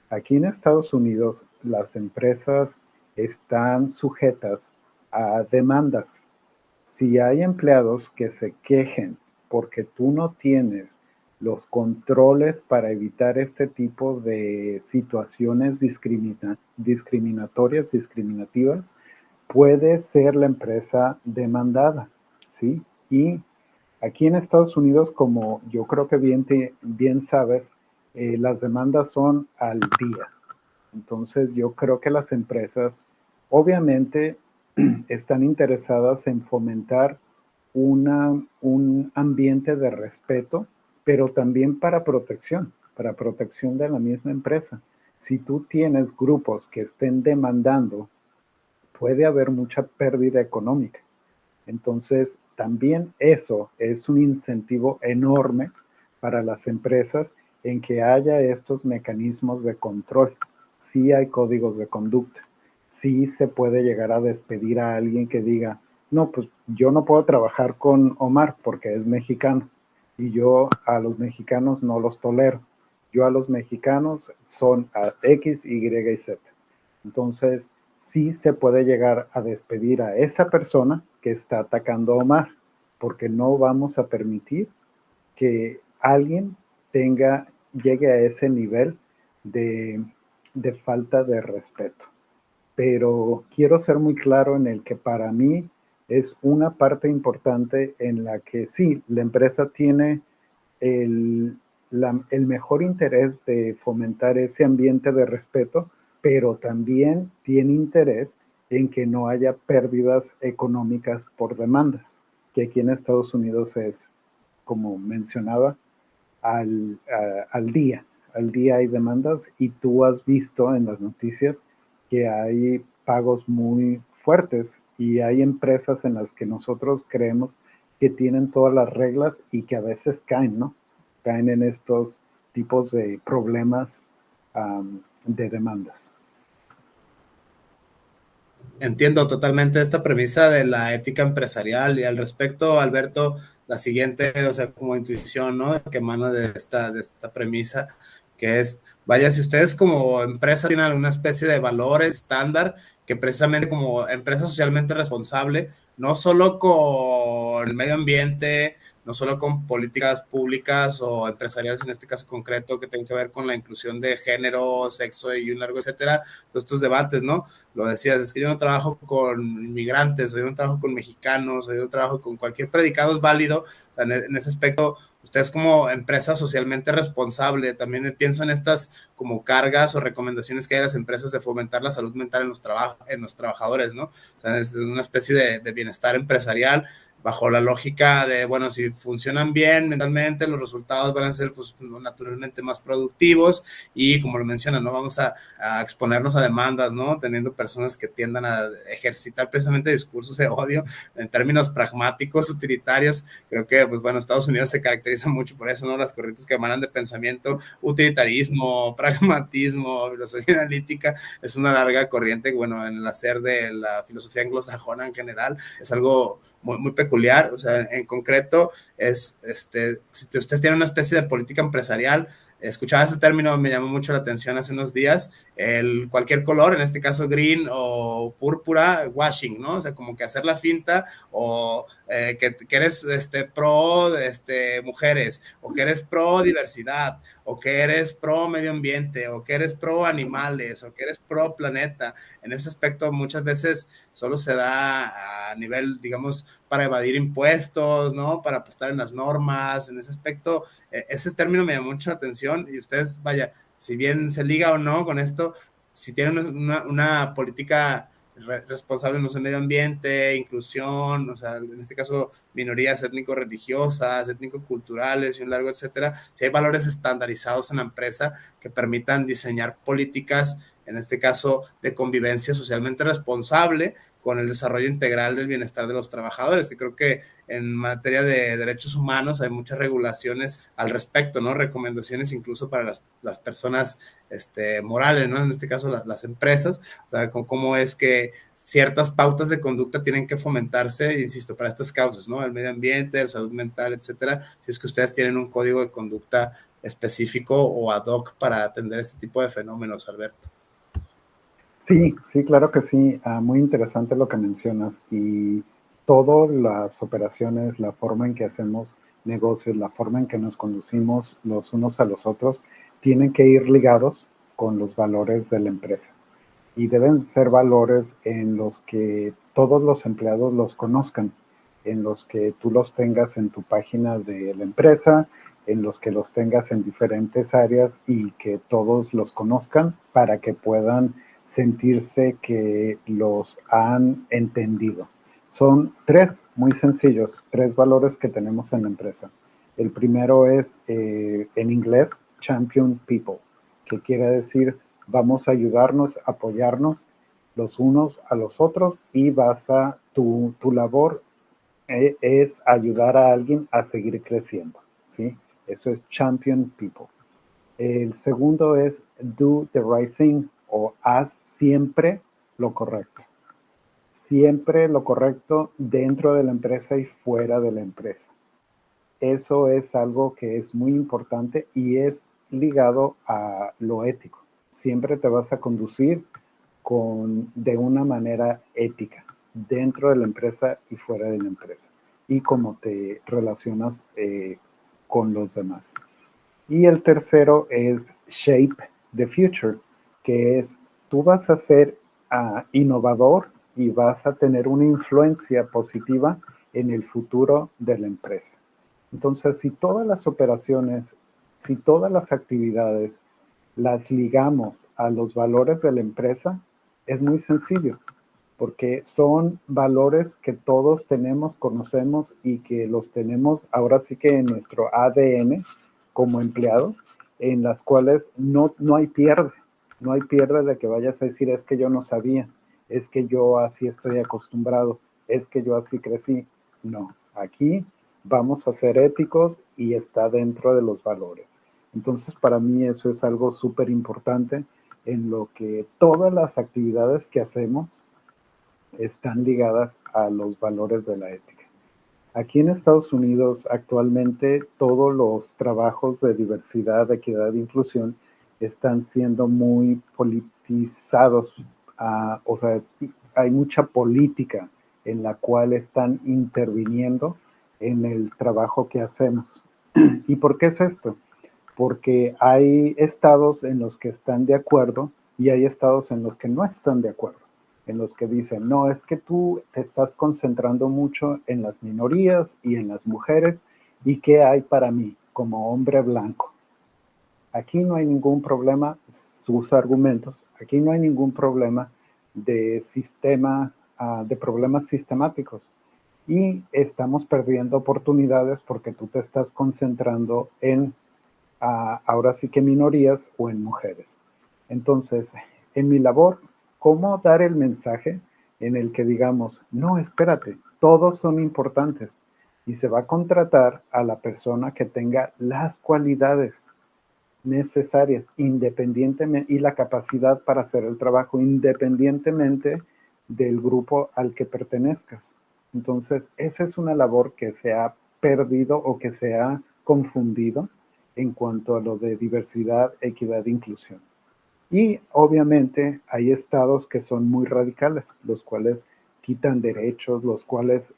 Aquí en Estados Unidos, las empresas están sujetas a demandas. Si hay empleados que se quejen porque tú no tienes los controles para evitar este tipo de situaciones discriminatorias, discriminativas, puede ser la empresa demandada, ¿sí? Y aquí en Estados Unidos, como yo creo que bien sabes, las demandas son al día. Entonces, yo creo que las empresas obviamente están interesadas en fomentar un ambiente de respeto, pero también para protección de la misma empresa. Si tú tienes grupos que estén demandando, puede haber mucha pérdida económica. Entonces, también eso es un incentivo enorme para las empresas en que haya estos mecanismos de control. Sí hay códigos de conducta. Sí se puede llegar a despedir a alguien que diga, no, pues yo no puedo trabajar con Omar porque es mexicano y yo a los mexicanos no los tolero. Yo a los mexicanos son a X, Y y Z. Entonces, sí se puede llegar a despedir a esa persona que está atacando a Omar, porque no vamos a permitir que alguien llegue a ese nivel de, de falta de respeto. Pero quiero ser muy claro en el que para mí es una parte importante en la que sí, la empresa tiene el, el mejor interés de fomentar ese ambiente de respeto, pero también tiene interés en que no haya pérdidas económicas por demandas, que aquí en Estados Unidos es, como mencionaba, al día. Al día hay demandas y tú has visto en las noticias que hay pagos muy fuertes y hay empresas en las que nosotros creemos que tienen todas las reglas y que a veces caen, ¿no? Caen en estos tipos de problemas de demandas. Entiendo totalmente esta premisa de la ética empresarial y al respecto, Alberto, la siguiente, o sea, como intuición, ¿no? Que emana de esta premisa, que es, vaya, si ustedes como empresa tienen alguna especie de valores estándar, que precisamente como empresa socialmente responsable, no solo con el medio ambiente, no solo con políticas públicas o empresariales en este caso concreto que tienen que ver con la inclusión de género, sexo y un largo etcétera, todos estos debates, ¿no? Lo decías, es que yo no trabajo con inmigrantes, yo no trabajo con mexicanos, yo no trabajo con cualquier predicado es válido, o sea, en ese aspecto, ustedes como empresa socialmente responsable, también pienso en estas como cargas o recomendaciones que hay a las empresas de fomentar la salud mental en los trabajadores, ¿no? O sea, es una especie de bienestar empresarial bajo la lógica de, bueno, si funcionan bien mentalmente, los resultados van a ser pues naturalmente más productivos y como lo menciona, no vamos a exponernos a demandas, ¿no? Teniendo personas que tiendan a ejercitar precisamente discursos de odio en términos pragmáticos, utilitarios. Creo que, pues bueno, Estados Unidos se caracteriza mucho por eso, ¿no? Las corrientes que emanan de pensamiento, utilitarismo, pragmatismo, filosofía analítica, es una larga corriente, bueno, en el hacer de la filosofía anglosajona en general, es algo muy peculiar, o sea, en concreto, si ustedes tienen una especie de política empresarial, escuchaba ese término, me llamó mucho la atención hace unos días, cualquier color, en este caso green o púrpura, washing, ¿no? O sea, como que hacer la finta o que eres pro mujeres o que eres pro diversidad o que eres pro medio ambiente o que eres pro animales o que eres pro planeta. En ese aspecto muchas veces solo se da a nivel, digamos, para evadir impuestos, ¿no? Para estar en las normas. En ese aspecto, ese término me llamó mucho la atención y ustedes, vaya, si bien se liga o no con esto, si tienen una política responsable, no sé, medio ambiente, inclusión, o sea, en este caso, minorías étnico-religiosas, étnico-culturales y un largo etcétera, si hay valores estandarizados en la empresa que permitan diseñar políticas, en este caso, de convivencia socialmente responsable, con el desarrollo integral del bienestar de los trabajadores, que creo que en materia de derechos humanos hay muchas regulaciones al respecto, ¿no? Recomendaciones incluso para las personas morales, ¿no? En este caso las empresas, o sea, cómo es que ciertas pautas de conducta tienen que fomentarse, insisto, para estas causas, ¿no? El medio ambiente, la salud mental, etcétera, si es que ustedes tienen un código de conducta específico o ad hoc para atender este tipo de fenómenos, Alberto. Sí, sí, claro que sí. Muy interesante lo que mencionas. Y todas las operaciones, la forma en que hacemos negocios, la forma en que nos conducimos los unos a los otros, tienen que ir ligados con los valores de la empresa. Y deben ser valores en los que todos los empleados los conozcan, en los que tú los tengas en tu página de la empresa, en los que los tengas en diferentes áreas y que todos los conozcan para que puedan sentirse que los han entendido. Son tres muy sencillos, tres valores que tenemos en la empresa. El primero es en inglés, Champion People, que quiere decir vamos a ayudarnos, apoyarnos los unos a los otros y tu labor es ayudar a alguien a seguir creciendo, ¿sí? Eso es Champion People. El segundo es Do the Right Thing o haz siempre lo correcto. Siempre lo correcto dentro de la empresa y fuera de la empresa. Eso es algo que es muy importante y es ligado a lo ético. Siempre te vas a conducir de una manera ética dentro de la empresa y fuera de la empresa y cómo te relacionas con los demás. Y el tercero es Shape the Future, que es tú vas a ser innovador y vas a tener una influencia positiva en el futuro de la empresa. Entonces, si todas las operaciones, si todas las actividades las ligamos a los valores de la empresa, es muy sencillo, porque son valores que todos tenemos, conocemos y que los tenemos ahora sí que en nuestro ADN como empleado, en las cuales no hay pierde, no hay pierde de que vayas a decir es que yo no sabía, es que yo así estoy acostumbrado, es que yo así crecí. No, aquí vamos a ser éticos y está dentro de los valores. Entonces, para mí eso es algo súper importante en lo que todas las actividades que hacemos están ligadas a los valores de la ética. Aquí en Estados Unidos actualmente todos los trabajos de diversidad, equidad e inclusión están siendo muy politizados. O sea, hay mucha política en la cual están interviniendo en el trabajo que hacemos. ¿Y por qué es esto? Porque hay estados en los que están de acuerdo y hay estados en los que no están de acuerdo, en los que dicen, no, es que tú te estás concentrando mucho en las minorías y en las mujeres, ¿y qué hay para mí como hombre blanco? Aquí no hay ningún problema, sus argumentos, aquí no hay ningún problema de de problemas sistemáticos. Y estamos perdiendo oportunidades porque tú te estás concentrando en ahora sí que minorías o en mujeres. Entonces, en mi labor, ¿cómo dar el mensaje en el que digamos, no, espérate, todos son importantes y se va a contratar a la persona que tenga las cualidades necesarias independientemente y la capacidad para hacer el trabajo independientemente del grupo al que pertenezcas? Entonces, esa es una labor que se ha perdido o que se ha confundido en cuanto a lo de diversidad, equidad e inclusión. Y obviamente hay estados que son muy radicales, los cuales quitan derechos, los cuales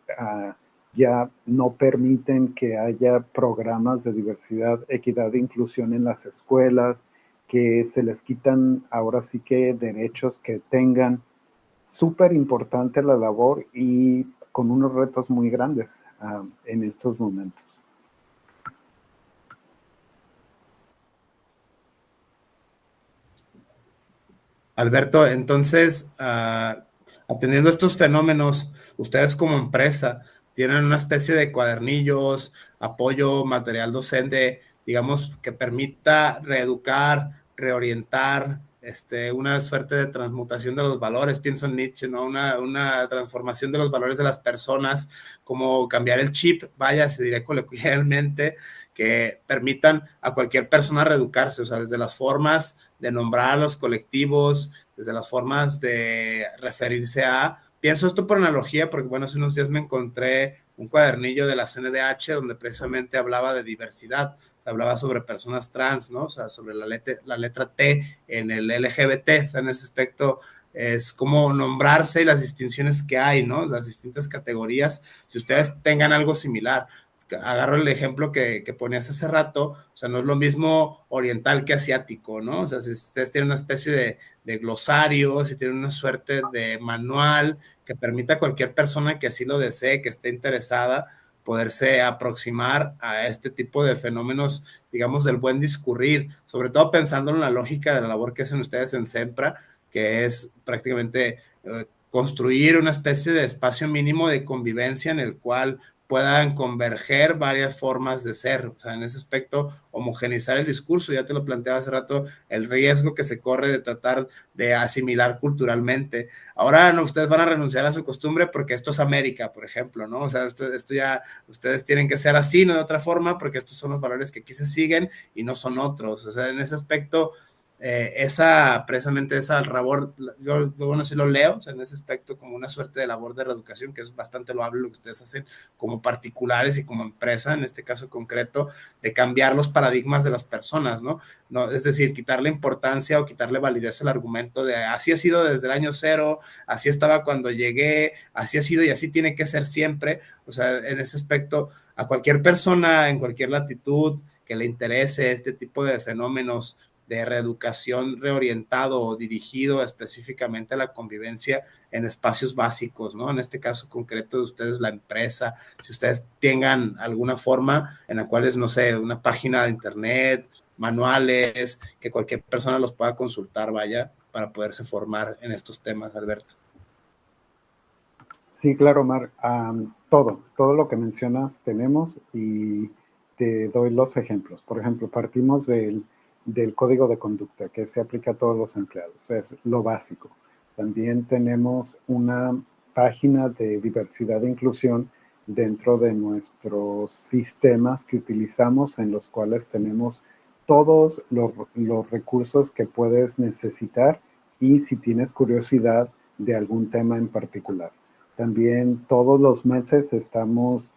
ya no permiten que haya programas de diversidad, equidad e inclusión en las escuelas, que se les quitan ahora sí que derechos que tengan. Súper importante la labor y con unos retos muy grandes en estos momentos. Alberto, entonces, atendiendo estos fenómenos, ustedes como empresa tienen una especie de cuadernillos, apoyo, material docente, digamos, que permita reeducar, reorientar una suerte de transmutación de los valores, pienso en Nietzsche, ¿no? Una transformación de los valores de las personas, como cambiar el chip, vaya, se diría coloquialmente, que permitan a cualquier persona reeducarse, o sea, desde las formas de nombrar a los colectivos, desde las formas de referirse a. Pienso esto por analogía, porque bueno, hace unos días me encontré un cuadernillo de la CNDH donde precisamente hablaba de diversidad, hablaba sobre personas trans, ¿no? O sea, sobre la letra T en el LGBT, o sea, en ese aspecto es como nombrarse y las distinciones que hay, ¿no? Las distintas categorías, si ustedes tengan algo similar. Agarro el ejemplo que ponías hace rato, o sea, no es lo mismo oriental que asiático, ¿no? O sea, si ustedes tienen una especie de glosario, si tienen una suerte de manual que permita a cualquier persona que así lo desee, que esté interesada, poderse aproximar a este tipo de fenómenos, digamos, del buen discurrir, sobre todo pensando en la lógica de la labor que hacen ustedes en SEMPRA, que es prácticamente construir una especie de espacio mínimo de convivencia en el cual puedan converger varias formas de ser, o sea, en ese aspecto, homogenizar el discurso, ya te lo planteaba hace rato, el riesgo que se corre de tratar de asimilar culturalmente. Ahora no, ustedes van a renunciar a su costumbre porque esto es América, por ejemplo, ¿no? O sea, esto ya, ustedes tienen que ser así, no de otra forma, porque estos son los valores que aquí se siguen y no son otros. O sea, en ese aspecto, precisamente esa labor, yo bueno, sí lo leo, o sea, en ese aspecto como una suerte de labor de reeducación, que es bastante loable lo que ustedes hacen como particulares y como empresa, en este caso concreto, de cambiar los paradigmas de las personas, ¿no? No, es decir, quitarle importancia o quitarle validez al argumento de así ha sido desde el año cero, así estaba cuando llegué, así ha sido y así tiene que ser siempre. O sea, en ese aspecto, a cualquier persona en cualquier latitud que le interese este tipo de fenómenos de reeducación reorientado o dirigido específicamente a la convivencia en espacios básicos, ¿no? En este caso concreto de ustedes, la empresa, si ustedes tengan alguna forma en la cual es, no sé, una página de internet, manuales, que cualquier persona los pueda consultar, vaya, para poderse formar en estos temas, Alberto. Sí, claro, Omar. Todo lo que mencionas tenemos y te doy los ejemplos. Por ejemplo, partimos del código de conducta que se aplica a todos los empleados. Es lo básico. También tenemos una página de diversidad e inclusión dentro de nuestros sistemas que utilizamos, en los cuales tenemos todos los recursos que puedes necesitar y si tienes curiosidad de algún tema en particular. También todos los meses estamos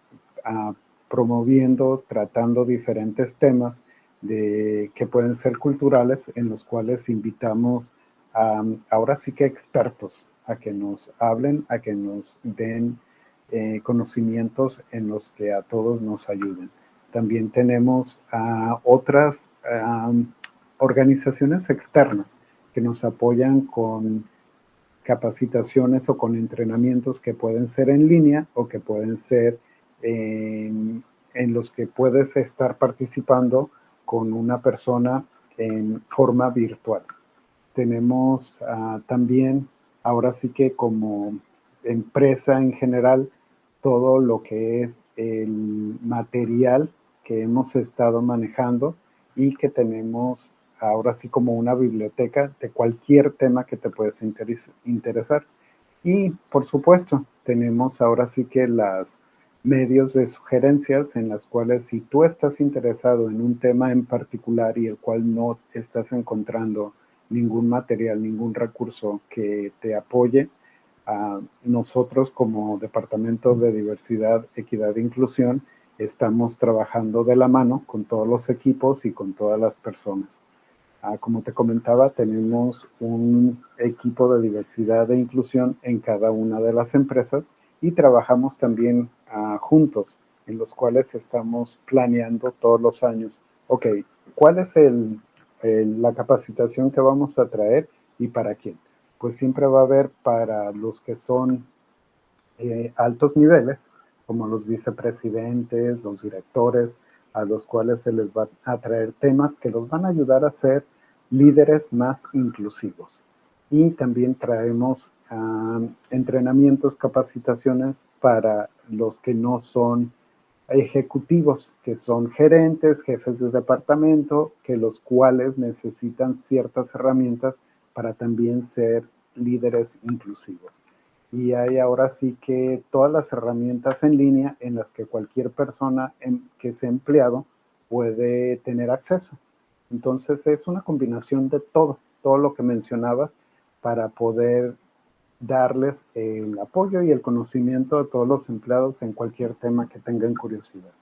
promoviendo, tratando diferentes temas que pueden ser culturales, en los cuales invitamos ahora sí que expertos a que nos hablen, a que nos den conocimientos en los que a todos nos ayuden. También tenemos otras organizaciones externas que nos apoyan con capacitaciones o con entrenamientos que pueden ser en línea o que pueden ser en los que puedes estar participando con una persona en forma virtual. Tenemos también, ahora sí que como empresa en general, todo lo que es el material que hemos estado manejando y que tenemos ahora sí como una biblioteca de cualquier tema que te puedes interesar. Y por supuesto, tenemos ahora sí que los medios de sugerencias en las cuales si tú estás interesado en un tema en particular y el cual no estás encontrando ningún material, ningún recurso que te apoye, nosotros como Departamento de Diversidad, Equidad e Inclusión estamos trabajando de la mano con todos los equipos y con todas las personas. Como te comentaba, tenemos un equipo de diversidad e inclusión en cada una de las empresas y trabajamos también juntos, en los cuales estamos planeando todos los años, ok, ¿cuál es la capacitación que vamos a traer y para quién? Pues siempre va a haber para los que son altos niveles, como los vicepresidentes, los directores, a los cuales se les va a traer temas que los van a ayudar a ser líderes más inclusivos. Y también traemos entrenamientos, capacitaciones para los que no son ejecutivos, que son gerentes, jefes de departamento, que los cuales necesitan ciertas herramientas para también ser líderes inclusivos. Y hay ahora sí que todas las herramientas en línea en las que cualquier persona que sea empleado puede tener acceso. Entonces es una combinación de todo lo que mencionabas para poder darles el apoyo y el conocimiento a todos los empleados en cualquier tema que tengan curiosidad.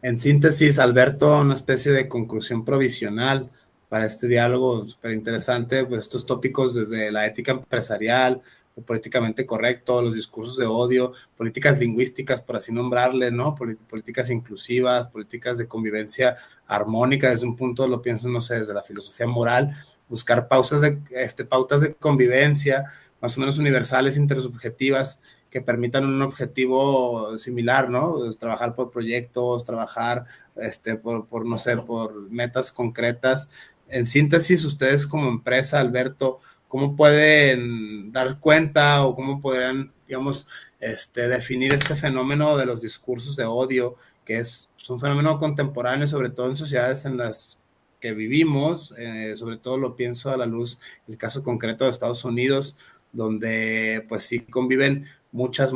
En síntesis, Alberto, una especie de conclusión provisional para este diálogo súper interesante, pues estos tópicos desde la ética empresarial, lo políticamente correcto, los discursos de odio, políticas lingüísticas, por así nombrarle, ¿no? Políticas inclusivas, políticas de convivencia armónica, desde un punto, lo pienso, no sé, desde la filosofía moral, buscar pautas de convivencia, más o menos universales, intersubjetivas, que permitan un objetivo similar, ¿no? Trabajar por proyectos, trabajar no sé, por metas concretas. En síntesis, ustedes como empresa, Alberto, ¿cómo pueden dar cuenta o cómo podrían, digamos, definir este fenómeno de los discursos de odio, que es un fenómeno contemporáneo, sobre todo en sociedades en las que vivimos, sobre todo lo pienso a la luz el caso concreto de Estados Unidos, donde pues sí conviven muchas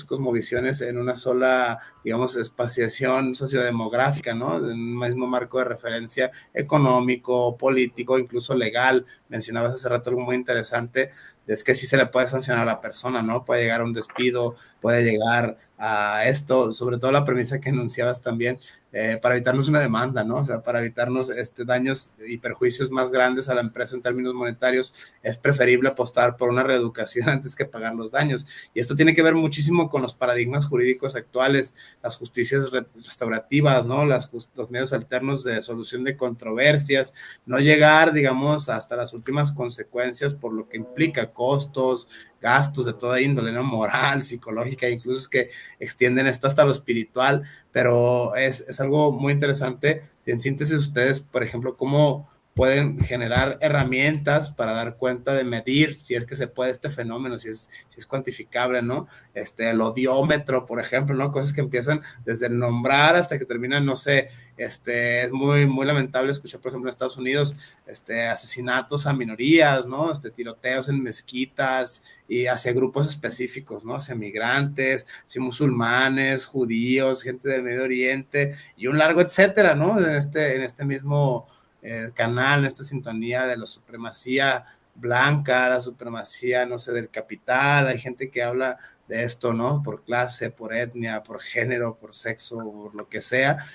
cosmovisiones en una sola, digamos, espaciación sociodemográfica, ¿no? En un mismo marco de referencia económico, político, incluso legal. Mencionabas hace rato algo muy interesante, es que sí se le puede sancionar a la persona, ¿no? Puede llegar a un despido, puede llegar a esto, sobre todo la premisa que enunciabas también, para evitarnos una demanda, ¿no? O sea, para evitarnos daños y perjuicios más grandes a la empresa en términos monetarios, es preferible apostar por una reeducación antes que pagar los daños. Y esto tiene que ver muchísimo con los paradigmas jurídicos actuales, las justicias restaurativas, ¿no? Los medios alternos de solución de controversias, no llegar, digamos, hasta las últimas consecuencias por lo que implica costos, gastos de toda índole, ¿no? Moral, psicológica, incluso es que extienden esto hasta lo espiritual, pero es algo muy interesante. Si en síntesis ustedes, por ejemplo, ¿cómo pueden generar herramientas para dar cuenta de medir si es que se puede este fenómeno, si es cuantificable, ¿no? El odiómetro, por ejemplo, ¿no? Cosas que empiezan desde el nombrar hasta que terminan, no sé, es muy lamentable escuchar, por ejemplo, en Estados Unidos, asesinatos a minorías, ¿no? Tiroteos en mezquitas y hacia grupos específicos, ¿no? Hacia migrantes, hacia musulmanes, judíos, gente del Medio Oriente y un largo etcétera, ¿no? En este mismo canal, en esta sintonía de la supremacía blanca, la supremacía, no sé, del capital. Hay gente que habla de esto, ¿no? Por clase, por etnia, por género, por sexo, por lo que sea.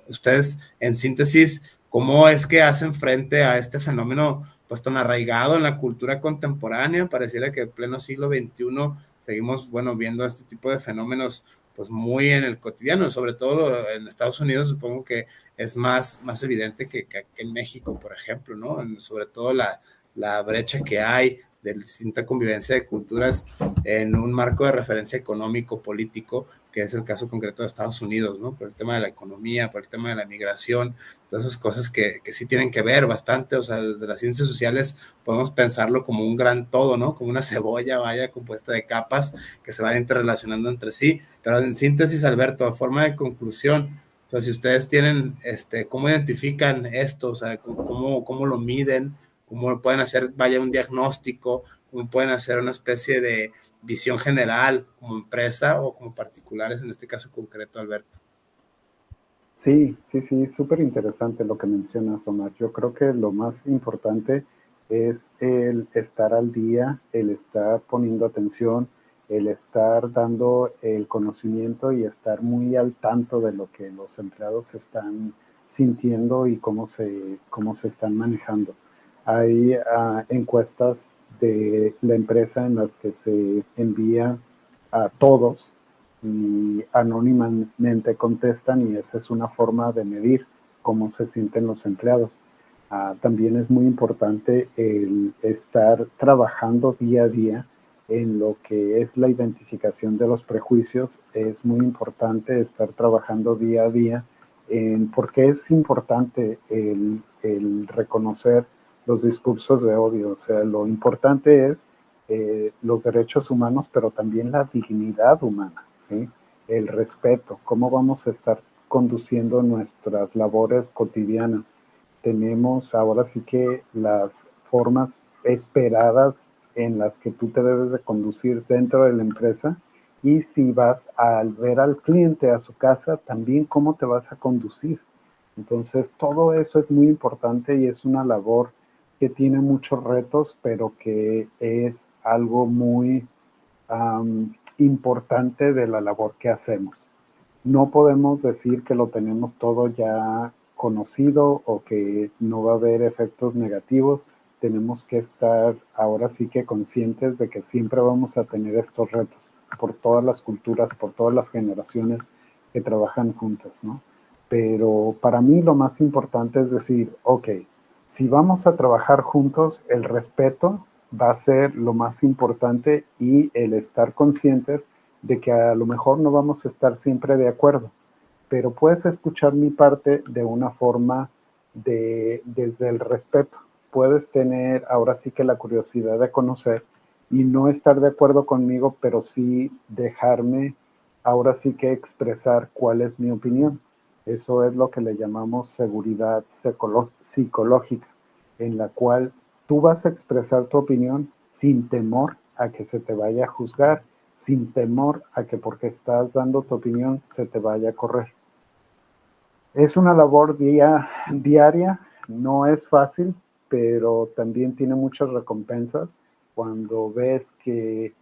Ustedes, en síntesis, ¿cómo es que hacen frente a este fenómeno pues tan arraigado en la cultura contemporánea? Pareciera que en pleno siglo XXI seguimos, bueno, viendo este tipo de fenómenos pues muy en el cotidiano, sobre todo en Estados Unidos supongo que es más evidente que en México, por ejemplo, ¿no? Sobre todo la brecha que hay de distinta convivencia de culturas en un marco de referencia económico, político, que es el caso concreto de Estados Unidos, ¿no? Por el tema de la economía, por el tema de la migración, todas esas cosas que sí tienen que ver bastante, o sea, desde las ciencias sociales podemos pensarlo como un gran todo, ¿no? Como una cebolla, vaya, compuesta de capas que se van interrelacionando entre sí. Pero en síntesis, Alberto, a forma de conclusión, o sea, si ustedes tienen, ¿cómo identifican esto? O sea, ¿cómo lo miden? ¿Cómo pueden hacer, vaya, un diagnóstico? ¿Cómo pueden hacer una especie de visión general como empresa o como particulares en este caso concreto, Alberto? Sí, súper interesante lo que mencionas, Omar. Yo creo que lo más importante es el estar al día, el estar poniendo atención, el estar dando el conocimiento y estar muy al tanto de lo que los empleados están sintiendo y cómo se están manejando. Hay encuestas de la empresa en las que se envía a todos y anónimamente contestan, y esa es una forma de medir cómo se sienten los empleados. También es muy importante el estar trabajando día a día en lo que es la identificación de los prejuicios. Es muy importante estar trabajando día a día en por qué es importante el reconocer los discursos de odio. O sea, lo importante es los derechos humanos, pero también la dignidad humana, ¿sí? El respeto, cómo vamos a estar conduciendo nuestras labores cotidianas, tenemos ahora sí que las formas esperadas en las que tú te debes de conducir dentro de la empresa, y si vas a ver al cliente a su casa, también cómo te vas a conducir. Entonces, todo eso es muy importante y es una labor que tiene muchos retos, pero que es algo muy importante de la labor que hacemos. No podemos decir que lo tenemos todo ya conocido o que no va a haber efectos negativos. Tenemos que estar ahora sí que conscientes de que siempre vamos a tener estos retos por todas las culturas, por todas las generaciones que trabajan juntas, ¿no? Pero para mí lo más importante es decir, ok, si vamos a trabajar juntos, el respeto va a ser lo más importante y el estar conscientes de que a lo mejor no vamos a estar siempre de acuerdo, pero puedes escuchar mi parte de una forma desde el respeto. Puedes tener ahora sí que la curiosidad de conocer y no estar de acuerdo conmigo, pero sí dejarme ahora sí que expresar cuál es mi opinión. Eso es lo que le llamamos seguridad psicológica, en la cual tú vas a expresar tu opinión sin temor a que se te vaya a juzgar, sin temor a que porque estás dando tu opinión se te vaya a correr. Es una labor diaria, no es fácil, pero también tiene muchas recompensas cuando ves que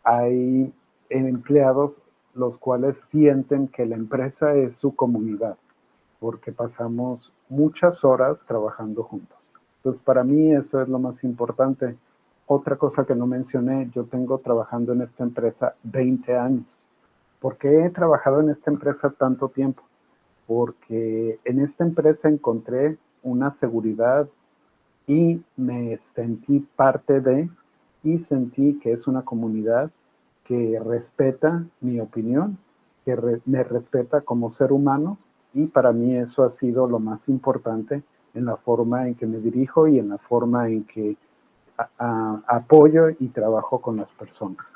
hay empleados los cuales sienten que la empresa es su comunidad, porque pasamos muchas horas trabajando juntos. Entonces, para mí eso es lo más importante. Otra cosa que no mencioné, yo tengo trabajando en esta empresa 20 años. ¿Por qué he trabajado en esta empresa tanto tiempo? Porque en esta empresa encontré una seguridad y me sentí parte de, y sentí que es una comunidad que respeta mi opinión, que me respeta como ser humano, y para mí eso ha sido lo más importante en la forma en que me dirijo y en la forma en que apoyo y trabajo con las personas.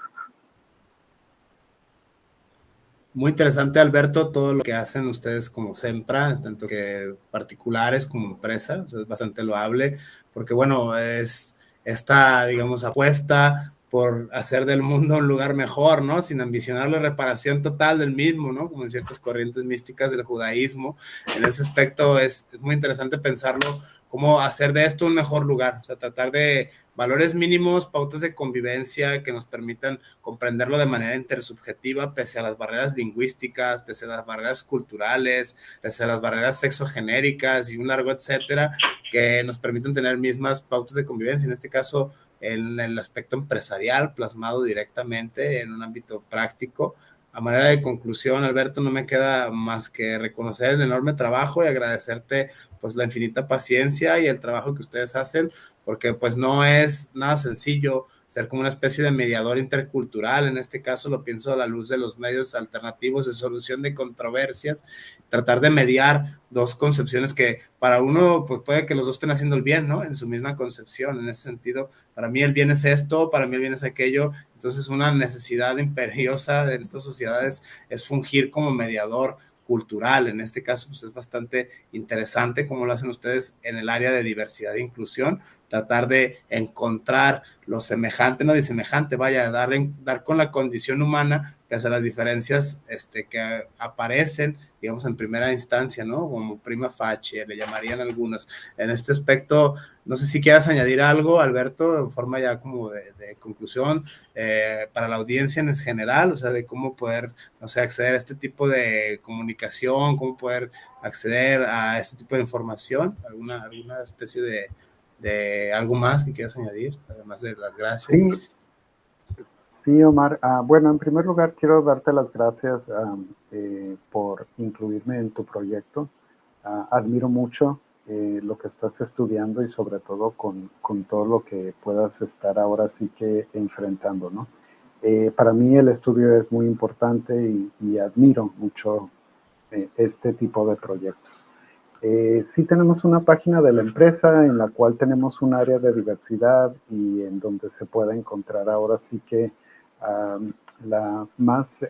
Muy interesante, Alberto, todo lo que hacen ustedes como Sempra, tanto que particulares como empresa, o sea, es bastante loable, porque bueno, es esta, digamos, apuesta por hacer del mundo un lugar mejor, ¿no? Sin ambicionar la reparación total del mismo, ¿no? Como en ciertas corrientes místicas del judaísmo. En ese aspecto es muy interesante pensarlo, cómo hacer de esto un mejor lugar, o sea, tratar de valores mínimos, pautas de convivencia que nos permitan comprenderlo de manera intersubjetiva, pese a las barreras lingüísticas, pese a las barreras culturales, pese a las barreras sexogenéricas y un largo etcétera, que nos permiten tener mismas pautas de convivencia, en este caso en el aspecto empresarial, plasmado directamente en un ámbito práctico. A manera de conclusión, Alberto, no me queda más que reconocer el enorme trabajo y agradecerte pues la infinita paciencia y el trabajo que ustedes hacen, porque pues no es nada sencillo ser como una especie de mediador intercultural. En este caso lo pienso a la luz de los medios alternativos de solución de controversias, tratar de mediar dos concepciones que para uno pues puede que los dos estén haciendo el bien, ¿no? En su misma concepción. En ese sentido, para mí el bien es esto, para mí el bien es aquello. Entonces una necesidad imperiosa de estas sociedades es fungir como mediador cultural. En este caso pues es bastante interesante cómo lo hacen ustedes en el área de diversidad e inclusión, tratar de encontrar lo semejante, no disemejante, vaya, dar con la condición humana, pese a las diferencias que aparecen, digamos, en primera instancia, ¿no? Como prima facie, le llamarían algunos. En este aspecto, no sé si quieras añadir algo, Alberto, en forma ya como de conclusión, para la audiencia en general, o sea, de cómo poder, no sé, acceder a este tipo de comunicación, cómo poder acceder a este tipo de información, alguna especie de algo más que quieras añadir, además de las gracias. Sí, sí, Omar. Bueno, en primer lugar quiero darte las gracias por incluirme en tu proyecto. Admiro mucho lo que estás estudiando y sobre todo con todo lo que puedas estar ahora sí que enfrentando, ¿no? Para mí el estudio es muy importante y admiro mucho este tipo de proyectos. Sí tenemos una página de la empresa en la cual tenemos un área de diversidad y en donde se puede encontrar ahora sí que más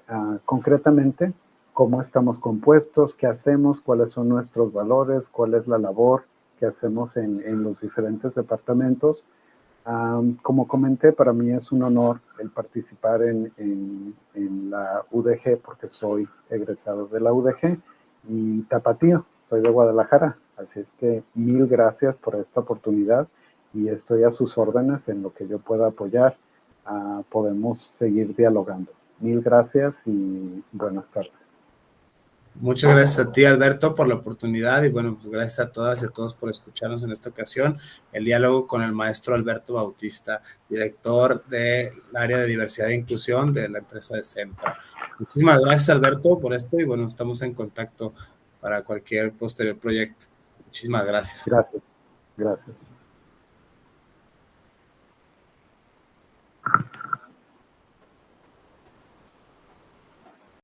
concretamente cómo estamos compuestos, qué hacemos, cuáles son nuestros valores, cuál es la labor que hacemos en los diferentes departamentos. Como comenté, para mí es un honor el participar en la UDG, porque soy egresado de la UDG y tapatío, soy de Guadalajara. Así es que mil gracias por esta oportunidad y estoy a sus órdenes en lo que yo pueda apoyar. Podemos seguir dialogando. Mil gracias y buenas tardes. Muchas gracias a ti, Alberto, por la oportunidad y bueno, pues gracias a todas y a todos por escucharnos en esta ocasión. El diálogo con el maestro Alberto Bautista, director del área de diversidad e inclusión de la empresa de Sempra. Muchísimas gracias, Alberto, por esto y bueno, estamos en contacto para cualquier posterior proyecto. Muchísimas gracias. Gracias. Gracias.